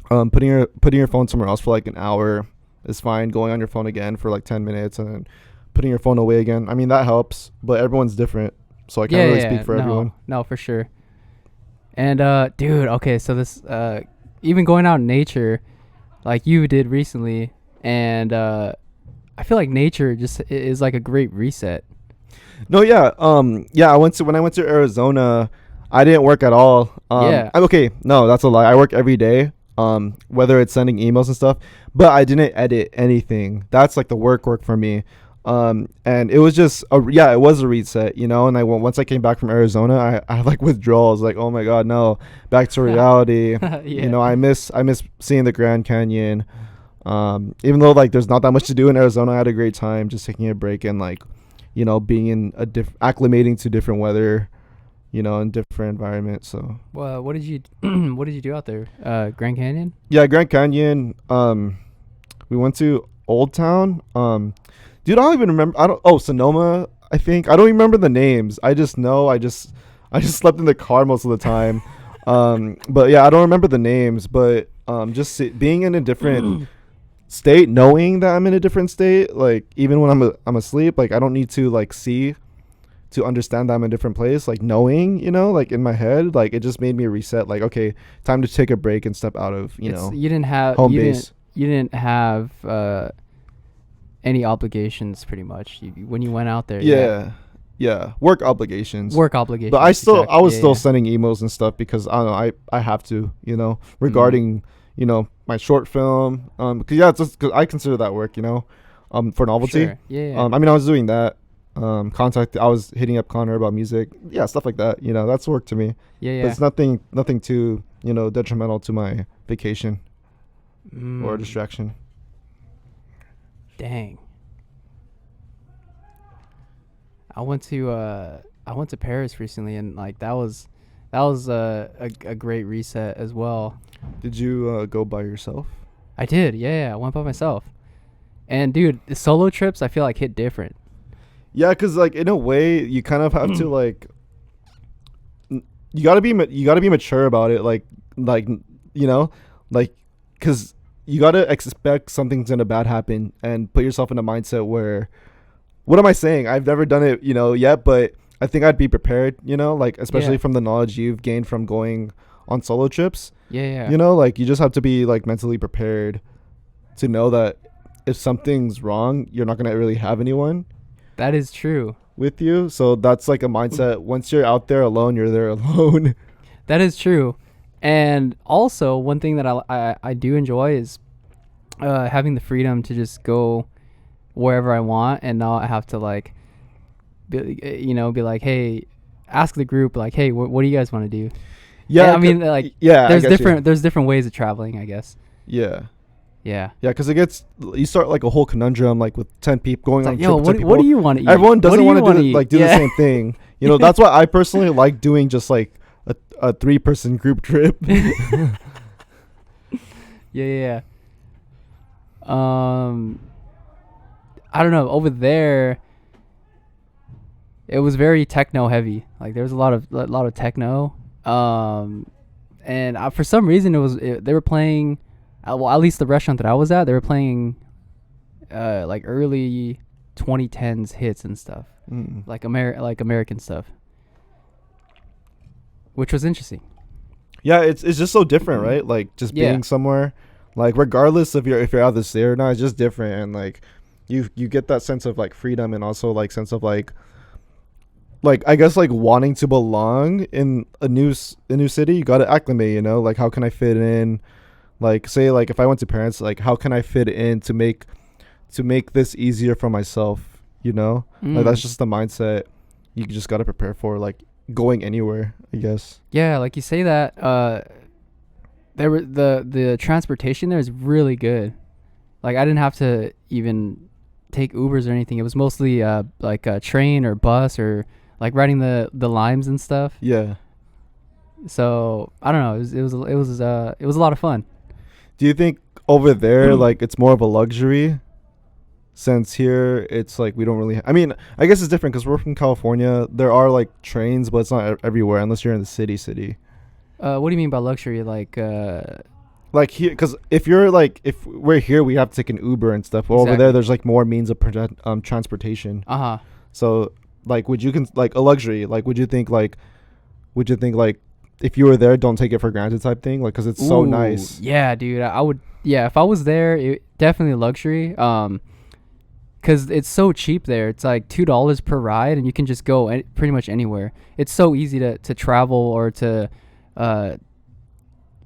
[SPEAKER 2] putting your phone somewhere else for like an hour is fine. Going on your phone again for like 10 minutes and then putting your phone away again. I mean, that helps, but everyone's different, so I can't really speak for everyone.
[SPEAKER 1] No, for sure. And dude, okay, so this even going out in nature, like you did recently, and I feel like nature just is like a great reset.
[SPEAKER 2] No, yeah, yeah. When I went to Arizona, I didn't work at all.
[SPEAKER 1] Yeah.
[SPEAKER 2] Okay, no, that's a lie. I work every day. Whether it's sending emails and stuff, but I didn't edit anything. That's like the work for me. And it was just it was a reset, you know. And once I came back from Arizona, I had like withdrawals, like, oh my god, no, back to reality.
[SPEAKER 1] Yeah.
[SPEAKER 2] You know, I miss seeing the Grand Canyon. Even though like there's not that much to do in Arizona, I had a great time just taking a break and like, you know, being in acclimating to different weather, you know, in different environments. So
[SPEAKER 1] well, what did you do out there? Grand Canyon?
[SPEAKER 2] Yeah, Grand Canyon. We went to Old Town. Dude, I don't even remember. Sonoma, I think. I don't even remember the names. I just know I just slept in the car most of the time. But yeah, I don't remember the names. But being in a different state, knowing that I'm in a different state, like even when I'm asleep, like I don't need to like see to understand that I'm in a different place. Like knowing, you know, like in my head, like it just made me reset. Like, okay, time to take a break and step out of you didn't have home base.
[SPEAKER 1] You didn't have any obligations, pretty much, when you went out there.
[SPEAKER 2] Yeah, work obligations.
[SPEAKER 1] But I was
[SPEAKER 2] still sending emails and stuff because I don't know, I have to, you know, regarding you know, my short film, because I consider that work, you know, for Novelty.
[SPEAKER 1] Sure. Yeah.
[SPEAKER 2] I mean, I was doing that. I was hitting up Connor about music, stuff like that, you know. That's work to me. But it's nothing too, you know, detrimental to my vacation or distraction.
[SPEAKER 1] Dang. I went to Paris recently, and like that was a great reset as well.
[SPEAKER 2] Did you go by yourself?
[SPEAKER 1] I did. Yeah, I went by myself. And dude, the solo trips I feel like hit different.
[SPEAKER 2] Yeah, cuz like in a way you kind of have to like you got to be mature about it, like you know, like cuz you got to expect something's going to bad happen and put yourself in a mindset where, what am I saying? I've never done it, you know, yet, but I think I'd be prepared, you know, like especially from the knowledge you've gained from going on solo trips.
[SPEAKER 1] Yeah.
[SPEAKER 2] You know, like you just have to be like mentally prepared to know that if something's wrong, you're not going to really have anyone.
[SPEAKER 1] That is true.
[SPEAKER 2] With you. So that's like a mindset. Once you're out there alone, you're there alone.
[SPEAKER 1] That is true. And also, one thing that I do enjoy is having the freedom to just go wherever I want and not have to like, be like, hey, ask the group like, hey, what do you guys want to do?
[SPEAKER 2] Yeah,
[SPEAKER 1] And I mean, like,
[SPEAKER 2] yeah,
[SPEAKER 1] there's different ways of traveling, I guess.
[SPEAKER 2] Yeah.
[SPEAKER 1] Yeah.
[SPEAKER 2] Yeah, because you start like a whole conundrum, like with 10 people going
[SPEAKER 1] It's
[SPEAKER 2] on
[SPEAKER 1] like,
[SPEAKER 2] a trip
[SPEAKER 1] yo,
[SPEAKER 2] with 10 people.
[SPEAKER 1] what do you want to eat?
[SPEAKER 2] Everyone
[SPEAKER 1] What
[SPEAKER 2] doesn't
[SPEAKER 1] do you
[SPEAKER 2] want to
[SPEAKER 1] wanna
[SPEAKER 2] do
[SPEAKER 1] eat?
[SPEAKER 2] the
[SPEAKER 1] Yeah.
[SPEAKER 2] same thing. You know, that's why I personally like doing just like a 3-person group trip.
[SPEAKER 1] Yeah. I don't know. Over there, it was very techno heavy. Like there was a lot of techno. And for some reason they were playing. Well, at least the restaurant that I was at, they were playing, like early 2010s hits and stuff, like American stuff, which was interesting.
[SPEAKER 2] Yeah, it's just so different, right? Like just being somewhere, like regardless of if you're out of the state or not, it's just different, and like you get that sense of like freedom and also like sense of like I guess like wanting to belong in a new city. You got to acclimate, you know, like how can I fit in? Like say like if I went to Paris, like how can I fit in to make this easier for myself, you know? Like that's just the mindset you just got to prepare for, like going anywhere, I guess.
[SPEAKER 1] Yeah, like you say that, there were the transportation there is really good. Like I didn't have to even take Ubers or anything. It was mostly like a train or bus or like riding the limes and stuff.
[SPEAKER 2] Yeah.
[SPEAKER 1] So I don't know. It was a lot of fun.
[SPEAKER 2] Do you think over there like it's more of a luxury? Since here it's like we don't really I mean, I guess it's different because we're from California. There are like trains, but it's not everywhere unless you're in the city.
[SPEAKER 1] What do you mean by luxury? Like
[SPEAKER 2] here, because if we're here, we have to take an Uber and stuff. Well, over there, there's like more means of transportation. So like, like a luxury? Like, would you think like if you were there, don't take it for granted type thing? Like, because it's so nice.
[SPEAKER 1] Yeah, dude. I would. Yeah, if I was there, definitely luxury. Because it's so cheap there. It's like $2 per ride, and you can just go pretty much anywhere. It's so easy to travel or to,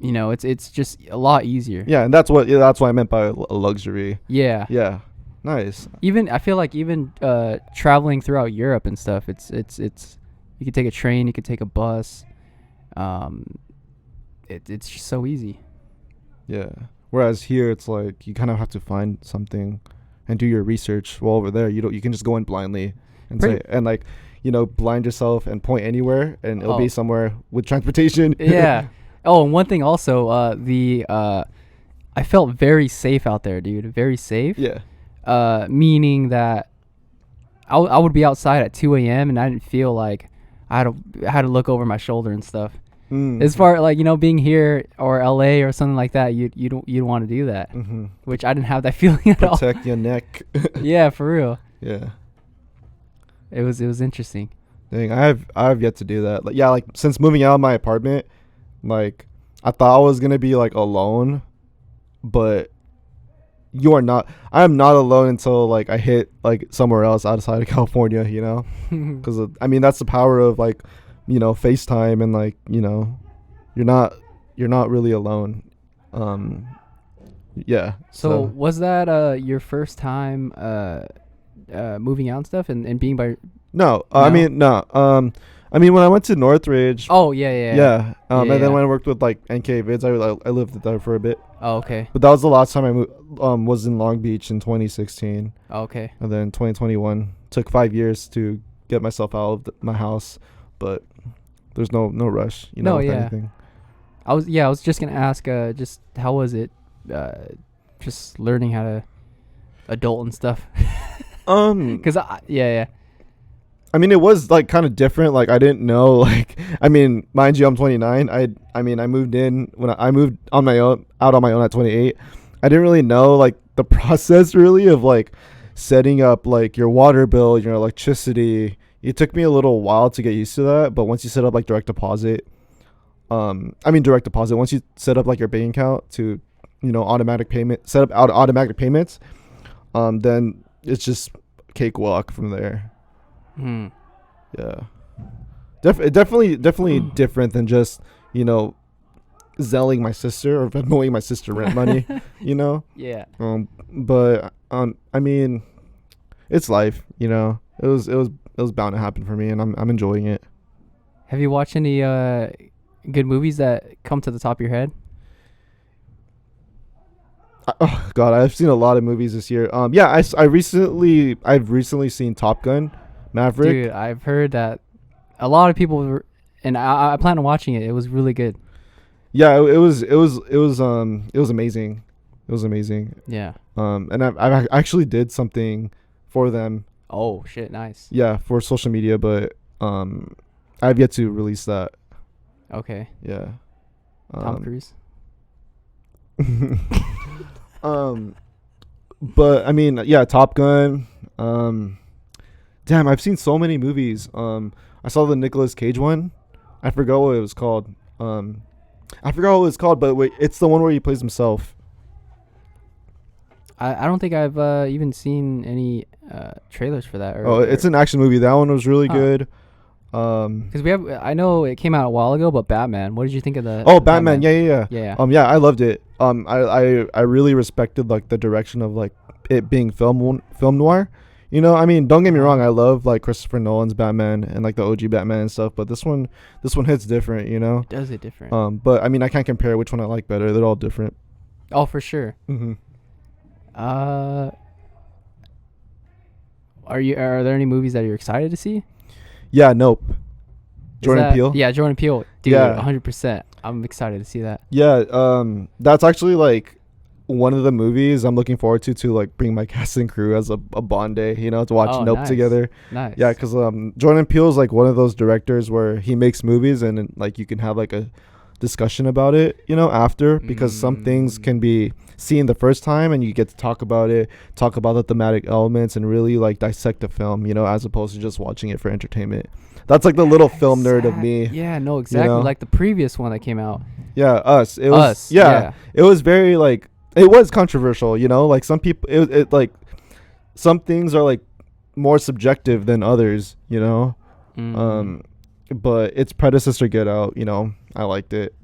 [SPEAKER 1] it's just a lot easier.
[SPEAKER 2] Yeah, and that's what I meant by a luxury.
[SPEAKER 1] Yeah.
[SPEAKER 2] Yeah. Nice.
[SPEAKER 1] I feel like traveling throughout Europe and stuff, it's you could take a train, you could take a bus. It's just so easy.
[SPEAKER 2] Yeah. Whereas here, it's like you kind of have to find something and do your research. Well, over there, you can just go in blindly and blind yourself and point anywhere, and it'll be somewhere with transportation.
[SPEAKER 1] Yeah. Oh, and one thing also, I felt very safe out there, dude. Very safe.
[SPEAKER 2] Yeah.
[SPEAKER 1] Meaning that I would be outside at 2 a.m. and I didn't feel like I had to look over my shoulder and stuff. As far like being here or LA or something like that, you don't want to do that, which I didn't have that feeling at all.
[SPEAKER 2] Protect your neck.
[SPEAKER 1] Yeah, for real.
[SPEAKER 2] Yeah,
[SPEAKER 1] it was interesting.
[SPEAKER 2] Dang, I've yet to do that. Like since moving out of my apartment, like I thought I was gonna be like alone, but you are not. I am not alone until like I hit like somewhere else outside of California. You know, because I mean that's the power of like. FaceTime and like, you're not really alone. Yeah.
[SPEAKER 1] So was that your first time moving out and stuff and being by?
[SPEAKER 2] No, I mean no. I mean when I went to Northridge.
[SPEAKER 1] Oh yeah.
[SPEAKER 2] And then when I worked with like NK Vids, I lived there for a bit.
[SPEAKER 1] Oh, okay.
[SPEAKER 2] But that was the last time I was in Long Beach in 2016.
[SPEAKER 1] Oh, okay.
[SPEAKER 2] And then 2021 took 5 years to get myself out of my house, but. There's no rush, with anything.
[SPEAKER 1] I was just gonna ask, just how was it, just learning how to adult and stuff. Cause yeah.
[SPEAKER 2] I mean, it was like kind of different. Like I didn't know. Like I mean, mind you, I'm 29. I moved in when I moved on my own, out on my own at 28. I didn't really know like the process really of like setting up like your water bill, your electricity. It took me a little while to get used to that, but once you set up like direct deposit, once you set up like your bank account to, automatic payment, set up automatic payments, then it's just cakewalk from there. Yeah. Definitely different than just, you know, zelling my sister or Venmoing my sister rent money, you know.
[SPEAKER 1] Yeah.
[SPEAKER 2] But I mean, it's life, you know. It was bound to happen for me, and I'm enjoying it.
[SPEAKER 1] Have you watched any good movies that come to the top of your head?
[SPEAKER 2] Oh God, I've seen a lot of movies this year. Yeah, I've recently seen Top Gun, Maverick.
[SPEAKER 1] Dude, I've heard that a lot of people were, and I plan on watching it. It was really good.
[SPEAKER 2] Yeah, it was amazing. It was amazing.
[SPEAKER 1] Yeah.
[SPEAKER 2] And I actually did something for them.
[SPEAKER 1] Oh shit, nice.
[SPEAKER 2] Yeah, for social media, but I've yet to release that.
[SPEAKER 1] Okay.
[SPEAKER 2] Yeah.
[SPEAKER 1] Tom Cruise.
[SPEAKER 2] But I mean, yeah, Top Gun. Damn, I've seen so many movies. I saw the Nicolas Cage one. I forgot what it was called. But wait, it's the one where he plays himself.
[SPEAKER 1] I don't think I've even seen any trailers for that.
[SPEAKER 2] It's an action movie. That one was really good.
[SPEAKER 1] Because I know it came out a while ago, but Batman. What did you think of the?
[SPEAKER 2] Oh, Batman. Yeah.
[SPEAKER 1] Yeah.
[SPEAKER 2] Yeah, I loved it. I really respected like the direction of like it being film noir. You know, I mean, don't get me wrong. I love like Christopher Nolan's Batman and like the OG Batman and stuff. But this one hits different. You know.
[SPEAKER 1] It does it different.
[SPEAKER 2] But I mean, I can't compare which one I like better. They're all different.
[SPEAKER 1] Oh, for sure.
[SPEAKER 2] Mm-hmm.
[SPEAKER 1] Are there any movies that you're excited to see?
[SPEAKER 2] Yeah, Nope. Jordan Peele.
[SPEAKER 1] Yeah, Jordan Peele. Dude,
[SPEAKER 2] Yeah.
[SPEAKER 1] 100%. I'm excited to see that.
[SPEAKER 2] Yeah, that's actually like one of the movies I'm looking forward to like bring my cast and crew as a Bond day, you know, to watch
[SPEAKER 1] Oh,
[SPEAKER 2] Nope
[SPEAKER 1] nice.
[SPEAKER 2] together.
[SPEAKER 1] Nice.
[SPEAKER 2] Yeah, because Jordan Peele is like one of those directors where he makes movies and like you can have like a discussion about it, you know, after, because some things can be seen the first time and you get to talk about the thematic elements and really like dissect the film, you know, as opposed to just watching it for entertainment. That's like the little film nerd of me.
[SPEAKER 1] Yeah, no, exactly.
[SPEAKER 2] You know?
[SPEAKER 1] Like the previous one that came out.
[SPEAKER 2] Yeah, Us. It was
[SPEAKER 1] Us.
[SPEAKER 2] yeah. It was very like, it was controversial, you know, like some people it like some things are like more subjective than others, you know. But its predecessor, Get Out, you know, I liked it.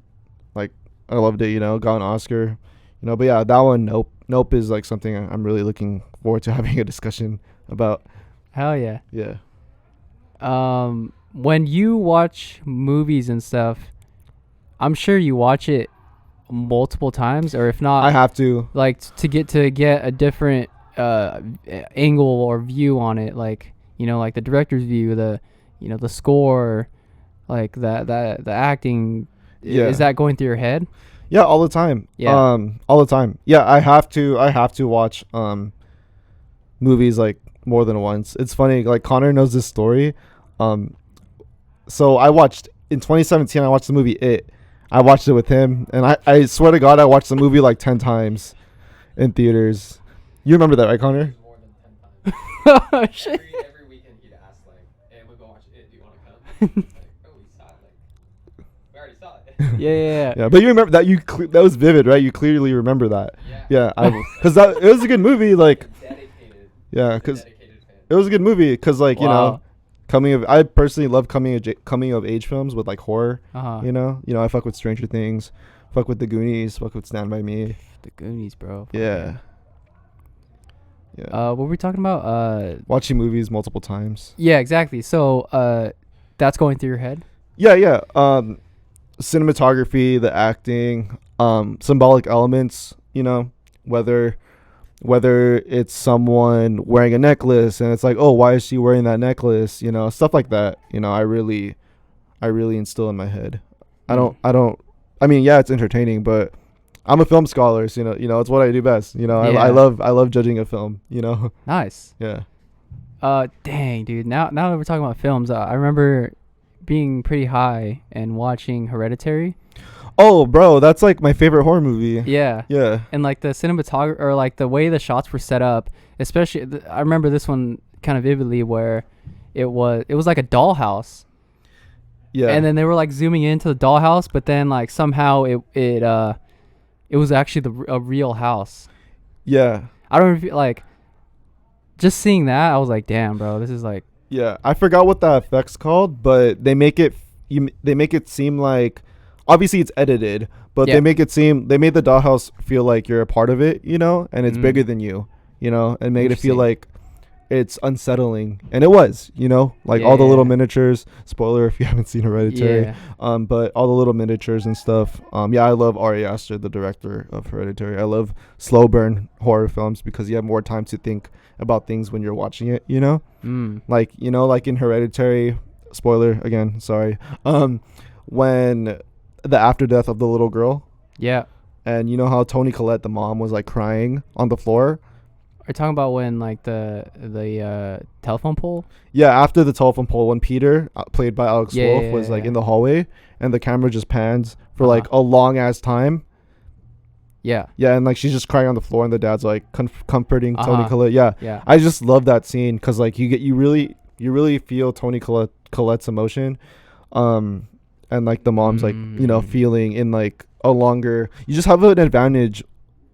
[SPEAKER 2] Like I loved it, you know, got an Oscar. You know, but yeah, that one, Nope is like something I'm really looking forward to having a discussion about.
[SPEAKER 1] Hell yeah.
[SPEAKER 2] Yeah.
[SPEAKER 1] When you watch movies and stuff, I'm sure you watch it multiple times, or if not,
[SPEAKER 2] I have to.
[SPEAKER 1] Like to get a different angle or view on it, like, you know, like the director's view, the score, like the acting.
[SPEAKER 2] Yeah.
[SPEAKER 1] Is that going through your head?
[SPEAKER 2] Yeah, all the time.
[SPEAKER 1] Yeah.
[SPEAKER 2] All the time. Yeah, I have to watch movies like more than once. It's funny, like Connor knows this story. So I watched in 2017. I watched the movie It. I watched it with him, and I swear to God, I watched the movie like 10 times in theaters. You remember that, right, Connor?
[SPEAKER 3] More than 10 times.
[SPEAKER 1] Oh, shit.
[SPEAKER 3] Every weekend he'd ask like, "Hey, I'm gonna go watch it. Do you want to come?" Like, "Oh, we saw it. Like, we already saw it."
[SPEAKER 1] Yeah.
[SPEAKER 2] Yeah, but you remember that that was vivid, right? You clearly remember that.
[SPEAKER 3] Yeah.
[SPEAKER 2] Yeah, because it was a good movie. Like,
[SPEAKER 3] Dedicated.
[SPEAKER 2] yeah, because
[SPEAKER 3] Dedicated fan.
[SPEAKER 2] it was a good movie. Because like you
[SPEAKER 1] Wow.
[SPEAKER 2] know, I personally love coming of age films with like horror.
[SPEAKER 1] Uh-huh.
[SPEAKER 2] You know, I fuck with Stranger Things, fuck with The Goonies, fuck with Stand by Me.
[SPEAKER 1] The Goonies, bro.
[SPEAKER 2] Yeah. Yeah.
[SPEAKER 1] What were we talking about?
[SPEAKER 2] Watching movies multiple times.
[SPEAKER 1] Yeah, exactly. So, that's going through your head?
[SPEAKER 2] Yeah. Cinematography, the acting, symbolic elements, you know, whether it's someone wearing a necklace and it's like, oh, why is she wearing that necklace? You know, stuff like that. You know, I really instill in my head. I mean, yeah, it's entertaining, but I'm a film scholar, so you know, it's what I do best. You know,
[SPEAKER 1] Yeah.
[SPEAKER 2] I love judging a film, you know.
[SPEAKER 1] Nice.
[SPEAKER 2] Yeah.
[SPEAKER 1] Dang, dude. Now that we're talking about films, I remember being pretty high and watching Hereditary.
[SPEAKER 2] Oh, bro, that's like my favorite horror movie.
[SPEAKER 1] Yeah.
[SPEAKER 2] Yeah.
[SPEAKER 1] And like the cinematography, or like the way the shots were set up, especially I remember this one kind of vividly, where it was like a dollhouse.
[SPEAKER 2] Yeah.
[SPEAKER 1] And then they were like zooming into the dollhouse, but then like somehow it was actually a real house.
[SPEAKER 2] Yeah.
[SPEAKER 1] I don't know if like just seeing that, I was like, damn, bro, this is like.
[SPEAKER 2] Yeah, I forgot what the effect's called, but they make it seem like obviously it's edited, but
[SPEAKER 1] Yeah.
[SPEAKER 2] they made the dollhouse feel like you're a part of it, you know, and it's bigger than you, you know, and made it feel
[SPEAKER 1] Interesting.
[SPEAKER 2] like it's unsettling, and it was, you know, like all the little
[SPEAKER 1] Yeah.
[SPEAKER 2] miniatures. Spoiler if you haven't seen Hereditary.
[SPEAKER 1] Yeah.
[SPEAKER 2] But all the little miniatures and stuff. Yeah, I love Ari Aster, the director of Hereditary. I love slow burn horror films because you have more time to think about things when you're watching it, you know. Like, you know, like in Hereditary, spoiler again, sorry, when the after death of the little girl,
[SPEAKER 1] Yeah.
[SPEAKER 2] and you know how Toni Collette, the mom, was like crying on the floor.
[SPEAKER 1] Are you talking about when like the telephone pole?
[SPEAKER 2] Yeah, after the telephone pole, when Peter, played by Alex
[SPEAKER 1] Yeah,
[SPEAKER 2] Wolff,
[SPEAKER 1] yeah,
[SPEAKER 2] was like
[SPEAKER 1] yeah.
[SPEAKER 2] in the hallway, and the camera just pans for
[SPEAKER 1] Uh-huh.
[SPEAKER 2] like a long ass time.
[SPEAKER 1] Yeah.
[SPEAKER 2] Yeah, and like she's just crying on the floor, and the dad's like comforting Toni
[SPEAKER 1] Uh-huh.
[SPEAKER 2] Collette. Yeah,
[SPEAKER 1] Yeah.
[SPEAKER 2] I just love that scene because like you really feel Toni Collette's emotion, and like the mom's like, you know, feeling in like a longer. You just have an advantage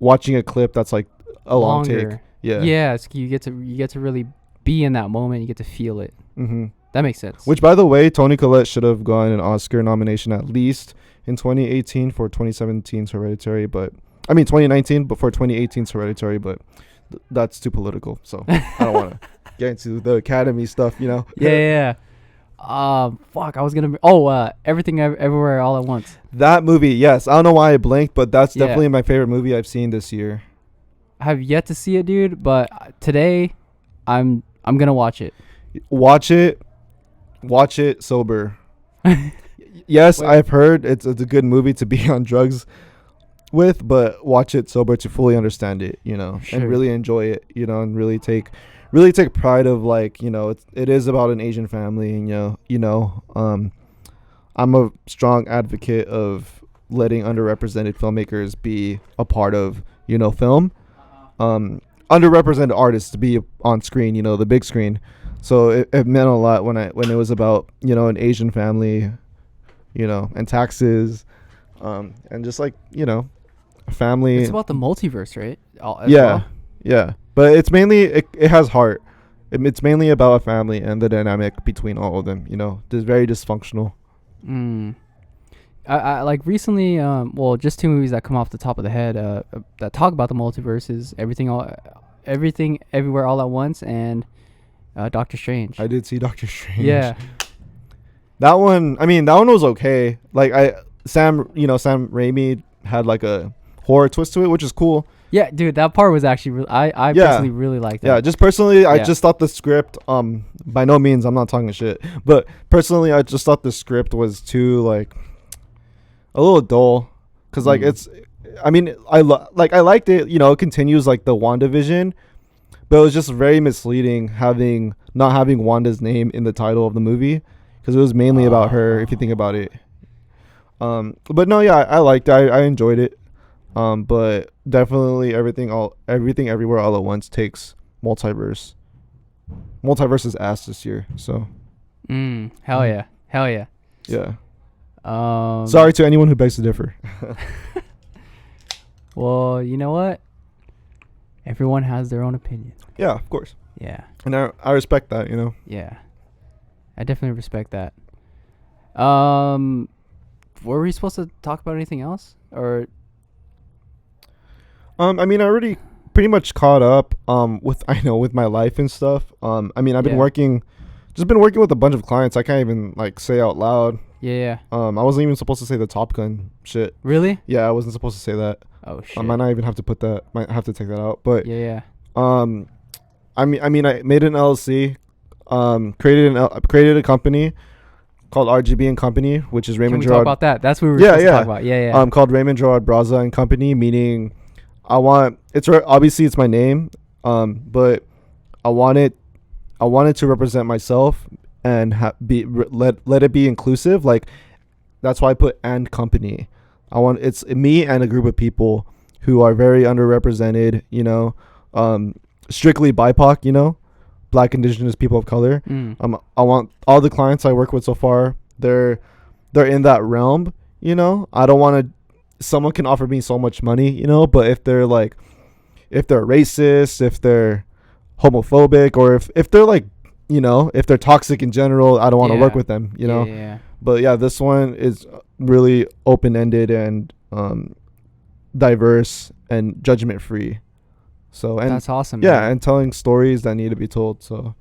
[SPEAKER 2] watching a clip that's like a long take.
[SPEAKER 1] Longer.
[SPEAKER 2] Yeah.
[SPEAKER 1] Yeah. It's, you get to really be in that moment. You get to feel it.
[SPEAKER 2] Mm-hmm.
[SPEAKER 1] That makes sense.
[SPEAKER 2] Which, by the way, Toni Collette should have gotten an Oscar nomination at least in 2018 for 2017's Hereditary, but I mean 2019, but for 2018's Hereditary, but that's too political, so I don't want to get into the Academy stuff, you know.
[SPEAKER 1] Yeah. Fuck. I was gonna. Everything everywhere all at once.
[SPEAKER 2] That movie, yes. I don't know why I blanked, but that's
[SPEAKER 1] Yeah.
[SPEAKER 2] definitely my favorite movie I've seen this year.
[SPEAKER 1] I have yet to see it, dude. But today, I'm gonna watch it.
[SPEAKER 2] Watch it sober. Yes,
[SPEAKER 1] Wait.
[SPEAKER 2] I've heard it's a good movie to be on drugs with, but watch it sober to fully understand it, you know,
[SPEAKER 1] Sure.
[SPEAKER 2] and really enjoy it, you know, and really take pride of, like, you know, it is about an Asian family, and I'm a strong advocate of letting underrepresented filmmakers be a part of, you know, film. Underrepresented artists to be on screen, you know, the big screen. So it meant a lot when it was about, you know, an Asian family, you know, and taxes, and just like, you know, a family.
[SPEAKER 1] It's about the multiverse, right?
[SPEAKER 2] Yeah. But it's mainly it has heart. It's mainly about a family and the dynamic between all of them. You know, just very dysfunctional.
[SPEAKER 1] I like recently. Just two movies that come off the top of the head. That talk about the multiverse is everything, everywhere, all at once, and Doctor Strange.
[SPEAKER 2] I did see Doctor Strange.
[SPEAKER 1] Yeah.
[SPEAKER 2] That one was okay. Like Sam Raimi had like a horror twist to it, which is cool.
[SPEAKER 1] Yeah, dude, that part was actually I personally really liked that.
[SPEAKER 2] Yeah, just personally, I
[SPEAKER 1] Yeah.
[SPEAKER 2] just thought the script, by no means I'm not talking shit, but personally, I just thought the script was too, like, a little dull, because, like, I liked it, you know, it continues, like, the WandaVision, but it was just very misleading not having Wanda's name in the title of the movie, because it was mainly about her, if you think about it. But no, yeah, I liked it, I enjoyed it. But definitely everything everywhere all at once takes multiverse. Multiverse is ass this year, so
[SPEAKER 1] Hell yeah.
[SPEAKER 2] yeah.
[SPEAKER 1] Sorry.
[SPEAKER 2] Sorry to anyone who begs to differ.
[SPEAKER 1] Well, you know what? Everyone has their own opinion.
[SPEAKER 2] Yeah, of course,
[SPEAKER 1] Yeah.
[SPEAKER 2] and I respect that, you know.
[SPEAKER 1] Yeah. I definitely respect that. Were we supposed to talk about anything else? Or
[SPEAKER 2] I mean, I already pretty much caught up with my life and stuff. I mean, I've been working with a bunch of clients. I can't even like say out loud.
[SPEAKER 1] yeah.
[SPEAKER 2] I wasn't even supposed to say the Top Gun shit.
[SPEAKER 1] Really?
[SPEAKER 2] Yeah, I wasn't supposed to say that.
[SPEAKER 1] Oh shit.
[SPEAKER 2] I might not even have to put that. Might have to take that out. But
[SPEAKER 1] Yeah.
[SPEAKER 2] I made an LLC, created a company called RGB and Company, which is
[SPEAKER 1] Can
[SPEAKER 2] Raymond
[SPEAKER 1] we talk
[SPEAKER 2] Gerard.
[SPEAKER 1] about that? That's what we were supposed to talk about. Yeah.
[SPEAKER 2] Called Raymond Gerard Braza and Company, meaning obviously it's my name, but I wanted to represent myself and let it be inclusive. Like, that's why I put and company. It's me and a group of people who are very underrepresented, you know, strictly BIPOC, you know, Black, Indigenous, people of color. I want all the clients I work with so far, they're in that realm, you know. I don't want to. Someone can offer me so much money, you know, but if they're racist, if they're homophobic, or if they're like, you know, if they're toxic in general, I don't want to work with them, you know.
[SPEAKER 1] Yeah.
[SPEAKER 2] But yeah, this one is really open-ended and diverse and judgment-free. So and
[SPEAKER 1] That's awesome.
[SPEAKER 2] yeah,
[SPEAKER 1] man.
[SPEAKER 2] and telling stories that need to be told. So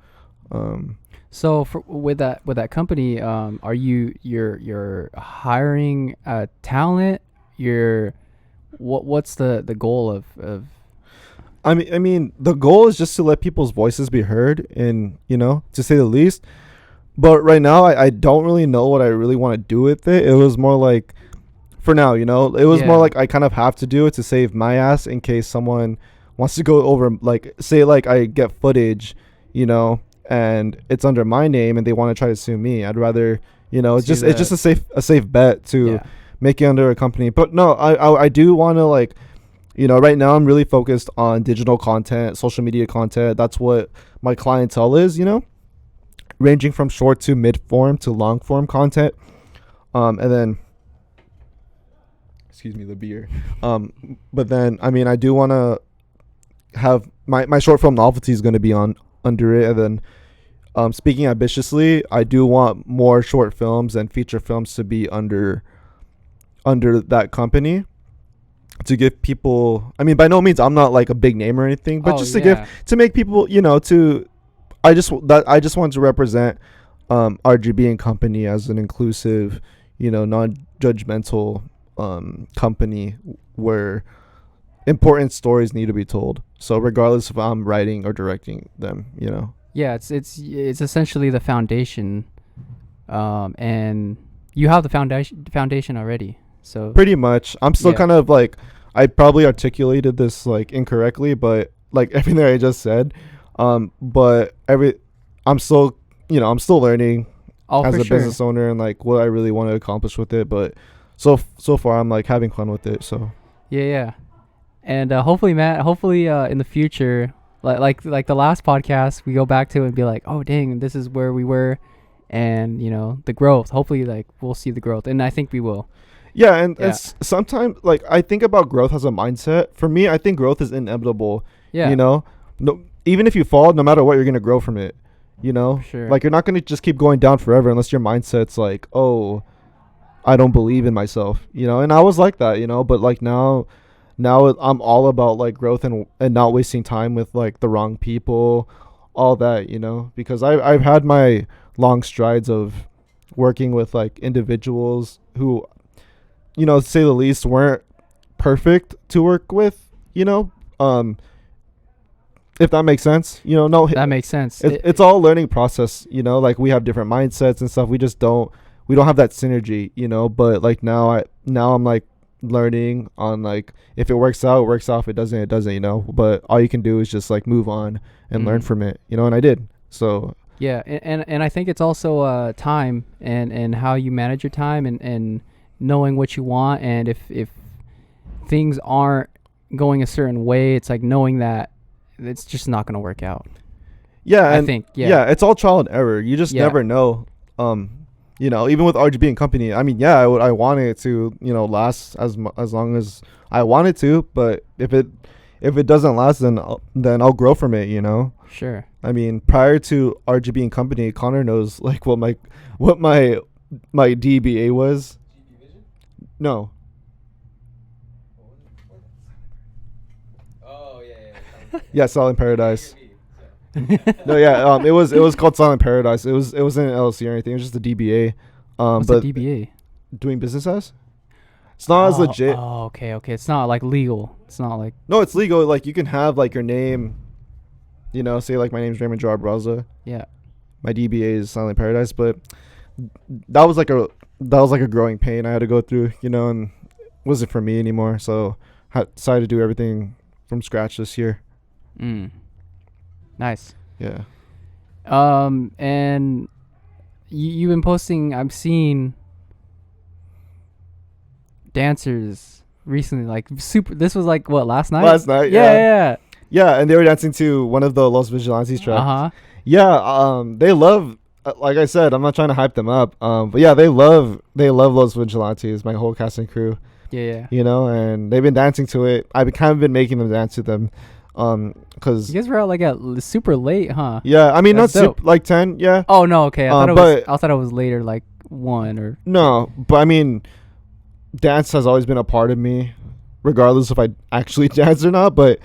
[SPEAKER 1] So with that company, are you're hiring talent? What's the goal of
[SPEAKER 2] I mean, the goal is just to let people's voices be heard, and to say the least. But right now, I don't really know what I really want to do with it. It was more like, for now, it was more
[SPEAKER 1] Yeah.
[SPEAKER 2] like I kind of have to do it to save my ass in case someone wants to go over, like, say, like, I get footage, and it's under my name and they want to try to sue me. I'd rather, it's
[SPEAKER 1] See
[SPEAKER 2] just a safe bet to
[SPEAKER 1] Yeah.
[SPEAKER 2] make it under a company. But no, I do want to, like, right now I'm really focused on digital content, social media content. That's what my clientele is, ranging from short to mid form to long form content. And then, excuse me, the beer. But then, I mean, I do want to have my short film Novelty is going to be on under it. And then, speaking ambitiously, I do want more short films and feature films to be under that company, to give people, I mean, by no means I'm not like a big name or anything, but just to make people, I just want to represent RGB and Company as an inclusive, non-judgmental company where important stories need to be told. So regardless if I'm writing or directing them,
[SPEAKER 1] Yeah, it's essentially the foundation, and you have the foundation already. So
[SPEAKER 2] pretty much. I'm still
[SPEAKER 1] Yeah.
[SPEAKER 2] kind of like, I probably articulated this like incorrectly, but like everything I just said. But I'm still learning as
[SPEAKER 1] for
[SPEAKER 2] a
[SPEAKER 1] sure.
[SPEAKER 2] business owner and like what I really want to accomplish with it. But so far I'm like having fun with it. So
[SPEAKER 1] Yeah. And hopefully, Matt, in the future, like the last podcast, we go back to and be like, oh dang, this is where we were, and the growth. Hopefully, like we'll see the growth, and I think we will.
[SPEAKER 2] yeah, and
[SPEAKER 1] Yeah.
[SPEAKER 2] it's sometimes like I think about growth as a mindset. For me, I think growth is inevitable.
[SPEAKER 1] Yeah.
[SPEAKER 2] No, even if you fall, no matter what, you're gonna grow from it.
[SPEAKER 1] For sure.
[SPEAKER 2] Like you're not gonna just keep going down forever unless your mindset's like, oh, I don't believe in myself. And I was like that. But like now I'm all about like growth and not wasting time with like the wrong people, all that. Because I've had my long strides of working with like individuals who, to say the least, weren't perfect to work with. If that makes sense. No,
[SPEAKER 1] That makes sense.
[SPEAKER 2] it's all a learning process. Like we have different mindsets and stuff. We don't have that synergy. But like now I'm like learning on like, if it works out, it works out. If it doesn't, it doesn't. But all you can do is just like move on and learn from it. And I did. So
[SPEAKER 1] Yeah, and I think it's also time and how you manage your time and knowing what you want, and if things aren't going a certain way, it's like knowing that it's just not going to work out.
[SPEAKER 2] yeah,
[SPEAKER 1] I
[SPEAKER 2] and
[SPEAKER 1] think,
[SPEAKER 2] it's all trial and error. You just never know. Even with RGB and Company, I mean, I wanted it to last as long as I wanted to, but if it doesn't last, then I'll grow from it.
[SPEAKER 1] Sure.
[SPEAKER 2] I mean, prior to RGB and Company, Connor knows like what my DBA was.
[SPEAKER 3] GB Vision?
[SPEAKER 2] No,
[SPEAKER 3] Oh yeah.
[SPEAKER 2] yeah, Silent Paradise.
[SPEAKER 3] RGB,
[SPEAKER 2] No, yeah, it was called Silent Paradise. It wasn't an LLC or anything. It was just a DBA.
[SPEAKER 1] What's
[SPEAKER 2] But
[SPEAKER 1] the DBA?
[SPEAKER 2] doing business as, it's not as legit.
[SPEAKER 1] Oh, okay. It's not like legal. It's not like
[SPEAKER 2] No, it's legal. Like you can have like your name, say like my name's Gerard Braza.
[SPEAKER 1] yeah.
[SPEAKER 2] My DBA is Silent Paradise, but that was like a growing pain I had to go through, and wasn't for me anymore. So I decided to do everything from scratch this year.
[SPEAKER 1] Nice.
[SPEAKER 2] Yeah.
[SPEAKER 1] And you've been posting. I'm seeing dancers recently, like super. This was like what, last night?
[SPEAKER 2] Last night,
[SPEAKER 1] Yeah.
[SPEAKER 2] Yeah, and they were dancing to one of the Los Vigilantes tracks.
[SPEAKER 1] Uh-huh.
[SPEAKER 2] Yeah, they love. Like I said, I'm not trying to hype them up. But yeah, they love Los Vigilantes. My whole cast and crew.
[SPEAKER 1] Yeah.
[SPEAKER 2] And they've been dancing to it. I've kind of been making them dance to them, cause
[SPEAKER 1] You guys were out like at super late, huh?
[SPEAKER 2] yeah, I mean
[SPEAKER 1] That's
[SPEAKER 2] not super,
[SPEAKER 1] dope.
[SPEAKER 2] like 10. Yeah.
[SPEAKER 1] Oh no, okay. I thought
[SPEAKER 2] but
[SPEAKER 1] I thought it was later, like one or
[SPEAKER 2] No, but I mean, dance has always been a part of me, regardless if I actually dance or not. But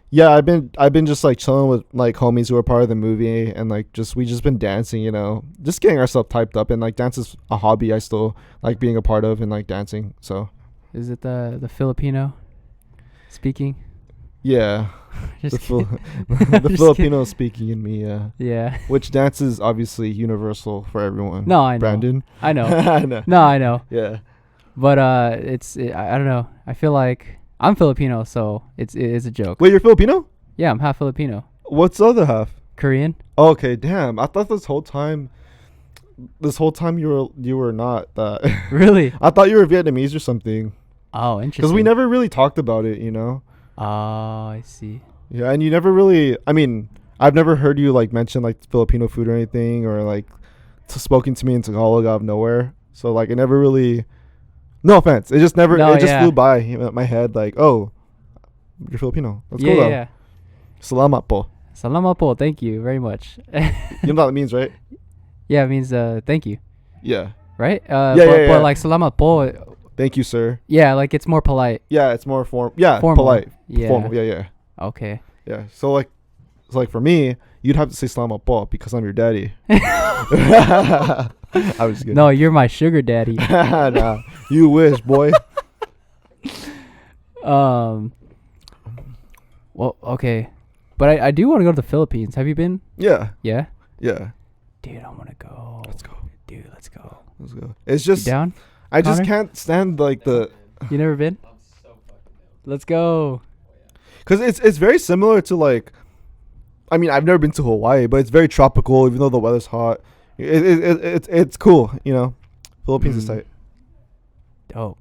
[SPEAKER 2] yeah, I've been just like chilling with like homies who are part of the movie, and like we just been dancing, you know, just getting ourselves typed up. And like dance is a hobby I still like being a part of, and like dancing. So
[SPEAKER 1] is it the Filipino speaking?
[SPEAKER 2] yeah,
[SPEAKER 1] Just
[SPEAKER 2] the
[SPEAKER 1] kidding.
[SPEAKER 2] the
[SPEAKER 1] Just
[SPEAKER 2] Filipino speaking in me, yeah.
[SPEAKER 1] Yeah.
[SPEAKER 2] Which dance is obviously universal for everyone.
[SPEAKER 1] No, I know.
[SPEAKER 2] Branden.
[SPEAKER 1] I know.
[SPEAKER 2] I know.
[SPEAKER 1] No, I know.
[SPEAKER 2] Yeah.
[SPEAKER 1] But I don't know. I feel like I'm Filipino, so it is a joke.
[SPEAKER 2] Wait, you're Filipino?
[SPEAKER 1] Yeah, I'm half Filipino.
[SPEAKER 2] What's the other half?
[SPEAKER 1] Korean.
[SPEAKER 2] Oh, okay, damn. I thought this whole time you were not that.
[SPEAKER 1] Really?
[SPEAKER 2] I thought you were Vietnamese or something.
[SPEAKER 1] Oh, interesting.
[SPEAKER 2] Because we never really talked about it, you know.
[SPEAKER 1] Oh, I see.
[SPEAKER 2] Yeah, and you never really. I mean, I've never heard you like mention like Filipino food or anything, or like spoken to me in Tagalog out of nowhere. So like, it never really. No offense, it just never.
[SPEAKER 1] No,
[SPEAKER 2] it just
[SPEAKER 1] yeah.
[SPEAKER 2] flew by my head. Like, oh, you're Filipino. That's cool though.
[SPEAKER 1] Yeah.
[SPEAKER 2] Salamat po.
[SPEAKER 1] Salamat po. Thank you very much.
[SPEAKER 2] You know what that means, right?
[SPEAKER 1] Yeah, it means thank you,
[SPEAKER 2] Yeah.
[SPEAKER 1] right?
[SPEAKER 2] Yeah.
[SPEAKER 1] But like salamat po,
[SPEAKER 2] Thank you, sir.
[SPEAKER 1] yeah, like it's more polite.
[SPEAKER 2] Yeah, it's more formal. Polite.
[SPEAKER 1] Yeah.
[SPEAKER 2] Formal. Yeah.
[SPEAKER 1] Okay.
[SPEAKER 2] Yeah. So like for me, you'd have to say salamat po because I'm your daddy. I was kidding.
[SPEAKER 1] No, you're my sugar daddy.
[SPEAKER 2] Nah, you wish, boy.
[SPEAKER 1] Well, okay, but I do want to go to the Philippines. Have you been?
[SPEAKER 2] Yeah.
[SPEAKER 1] Yeah.
[SPEAKER 2] Dude,
[SPEAKER 1] I want to go.
[SPEAKER 2] Let's go.
[SPEAKER 1] Dude, let's go.
[SPEAKER 2] It's
[SPEAKER 1] You
[SPEAKER 2] just
[SPEAKER 1] down?
[SPEAKER 2] I just
[SPEAKER 1] Connor?
[SPEAKER 2] can't stand like the
[SPEAKER 1] You never been?
[SPEAKER 3] I'm so fucking down.
[SPEAKER 1] Let's go.
[SPEAKER 2] because it's very similar to like. I mean, I've never been to Hawaii, but it's very tropical. Even though the weather's hot, it's cool. You know, Philippines is tight.
[SPEAKER 1] Dope.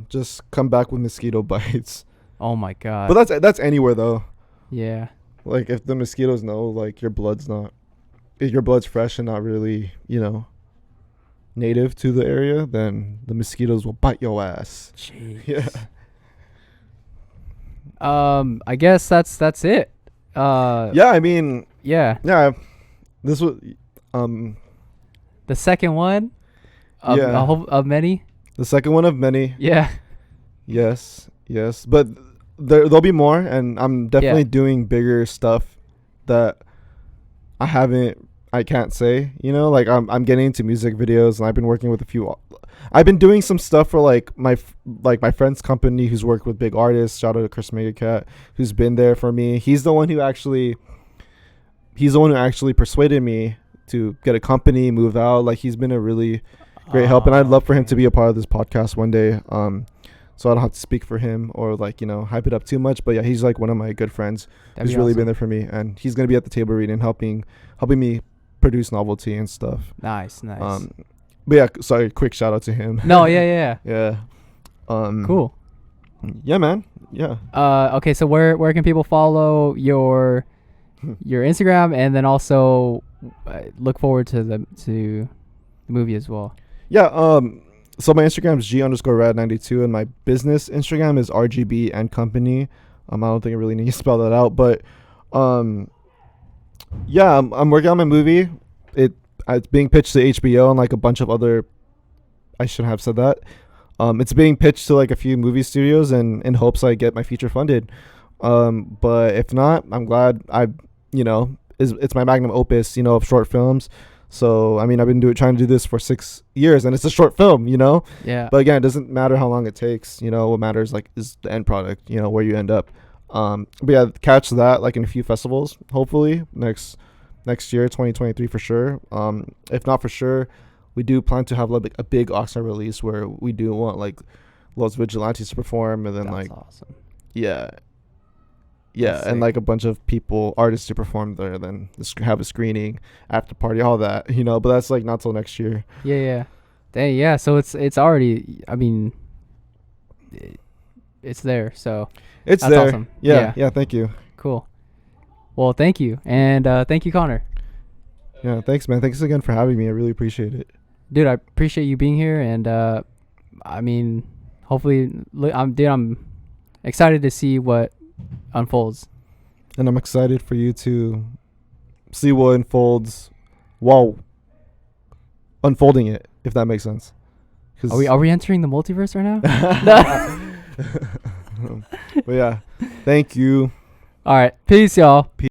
[SPEAKER 2] Just come back with mosquito bites.
[SPEAKER 1] Oh my god.
[SPEAKER 2] But that's anywhere though.
[SPEAKER 1] yeah.
[SPEAKER 2] Like if the mosquitoes know like your blood's fresh and not really, you know, native to the area, then the mosquitoes will bite your ass.
[SPEAKER 1] Jeez.
[SPEAKER 2] Yeah.
[SPEAKER 1] I guess that's it.
[SPEAKER 2] Yeah, I mean,
[SPEAKER 1] Yeah.
[SPEAKER 2] yeah. This was
[SPEAKER 1] The second one. Of,
[SPEAKER 2] Yeah.
[SPEAKER 1] of many.
[SPEAKER 2] the second one of many.
[SPEAKER 1] Yeah.
[SPEAKER 2] Yes. But there'll be more, and I'm definitely doing bigger stuff that I can't say, you know, like I'm getting into music videos, and I've been working with I've been doing some stuff for like my friend's company who's worked with big artists. Shout out to Chris Megacat, who's been there for me. He's the one who actually persuaded me to get a company, move out. Like he's been a really great help, and I'd love for him to be a part of this podcast one day. So I don't have to speak for him or like, you know, hype it up too much. But yeah, he's like one of my good friends who's really been there for me, and he's gonna be at the table reading, helping me produce Novelty and stuff.
[SPEAKER 1] Nice.
[SPEAKER 2] But yeah, sorry, quick shout out to him.
[SPEAKER 1] No, yeah.
[SPEAKER 2] Yeah.
[SPEAKER 1] Cool.
[SPEAKER 2] Yeah, man. Yeah.
[SPEAKER 1] Okay, so where can people follow your Instagram, and then also look forward to the movie as well?
[SPEAKER 2] Yeah. So my Instagram is G_rad92, and my business Instagram is RGB and Company. I don't think I really need to spell that out, but yeah, I'm working on my movie. It's being pitched to HBO and like a bunch of other. I shouldn't have said that. It's being pitched to like a few movie studios, and in hopes I get my feature funded. But if not, I'm glad it's my magnum opus, you know, of short films. So I mean, I've been trying to do this for 6 years, and it's a short film, you know.
[SPEAKER 1] Yeah.
[SPEAKER 2] But again, it doesn't matter how long it takes. You know, what matters like is the end product. You know, where you end up. But yeah, catch that like in a few festivals. Hopefully next year, 2023 for sure. If not for sure, we do plan to have like a big Oxnard release where we do want like Los Vigilantes to perform, and then
[SPEAKER 1] That's
[SPEAKER 2] like
[SPEAKER 1] awesome.
[SPEAKER 2] yeah,
[SPEAKER 1] That's
[SPEAKER 2] and
[SPEAKER 1] sick.
[SPEAKER 2] like a bunch of artists to perform there. Then have a screening, after party, all that, you know. But that's like not till next year.
[SPEAKER 1] Yeah. Dang, yeah. So it's already. I mean, it's there. So
[SPEAKER 2] It's
[SPEAKER 1] that's
[SPEAKER 2] there.
[SPEAKER 1] awesome.
[SPEAKER 2] Yeah. Thank you.
[SPEAKER 1] Cool. Well, thank you, and thank you, Connor.
[SPEAKER 2] Yeah, thanks, man. Thanks again for having me. I really appreciate it.
[SPEAKER 1] Dude, I appreciate you being here, and I mean, hopefully, I'm excited to see what unfolds.
[SPEAKER 2] And I'm excited for you to see what unfolds while unfolding it. if that makes sense.
[SPEAKER 1] Are we entering the multiverse right now?
[SPEAKER 2] But yeah, thank you.
[SPEAKER 1] All right. Peace, y'all.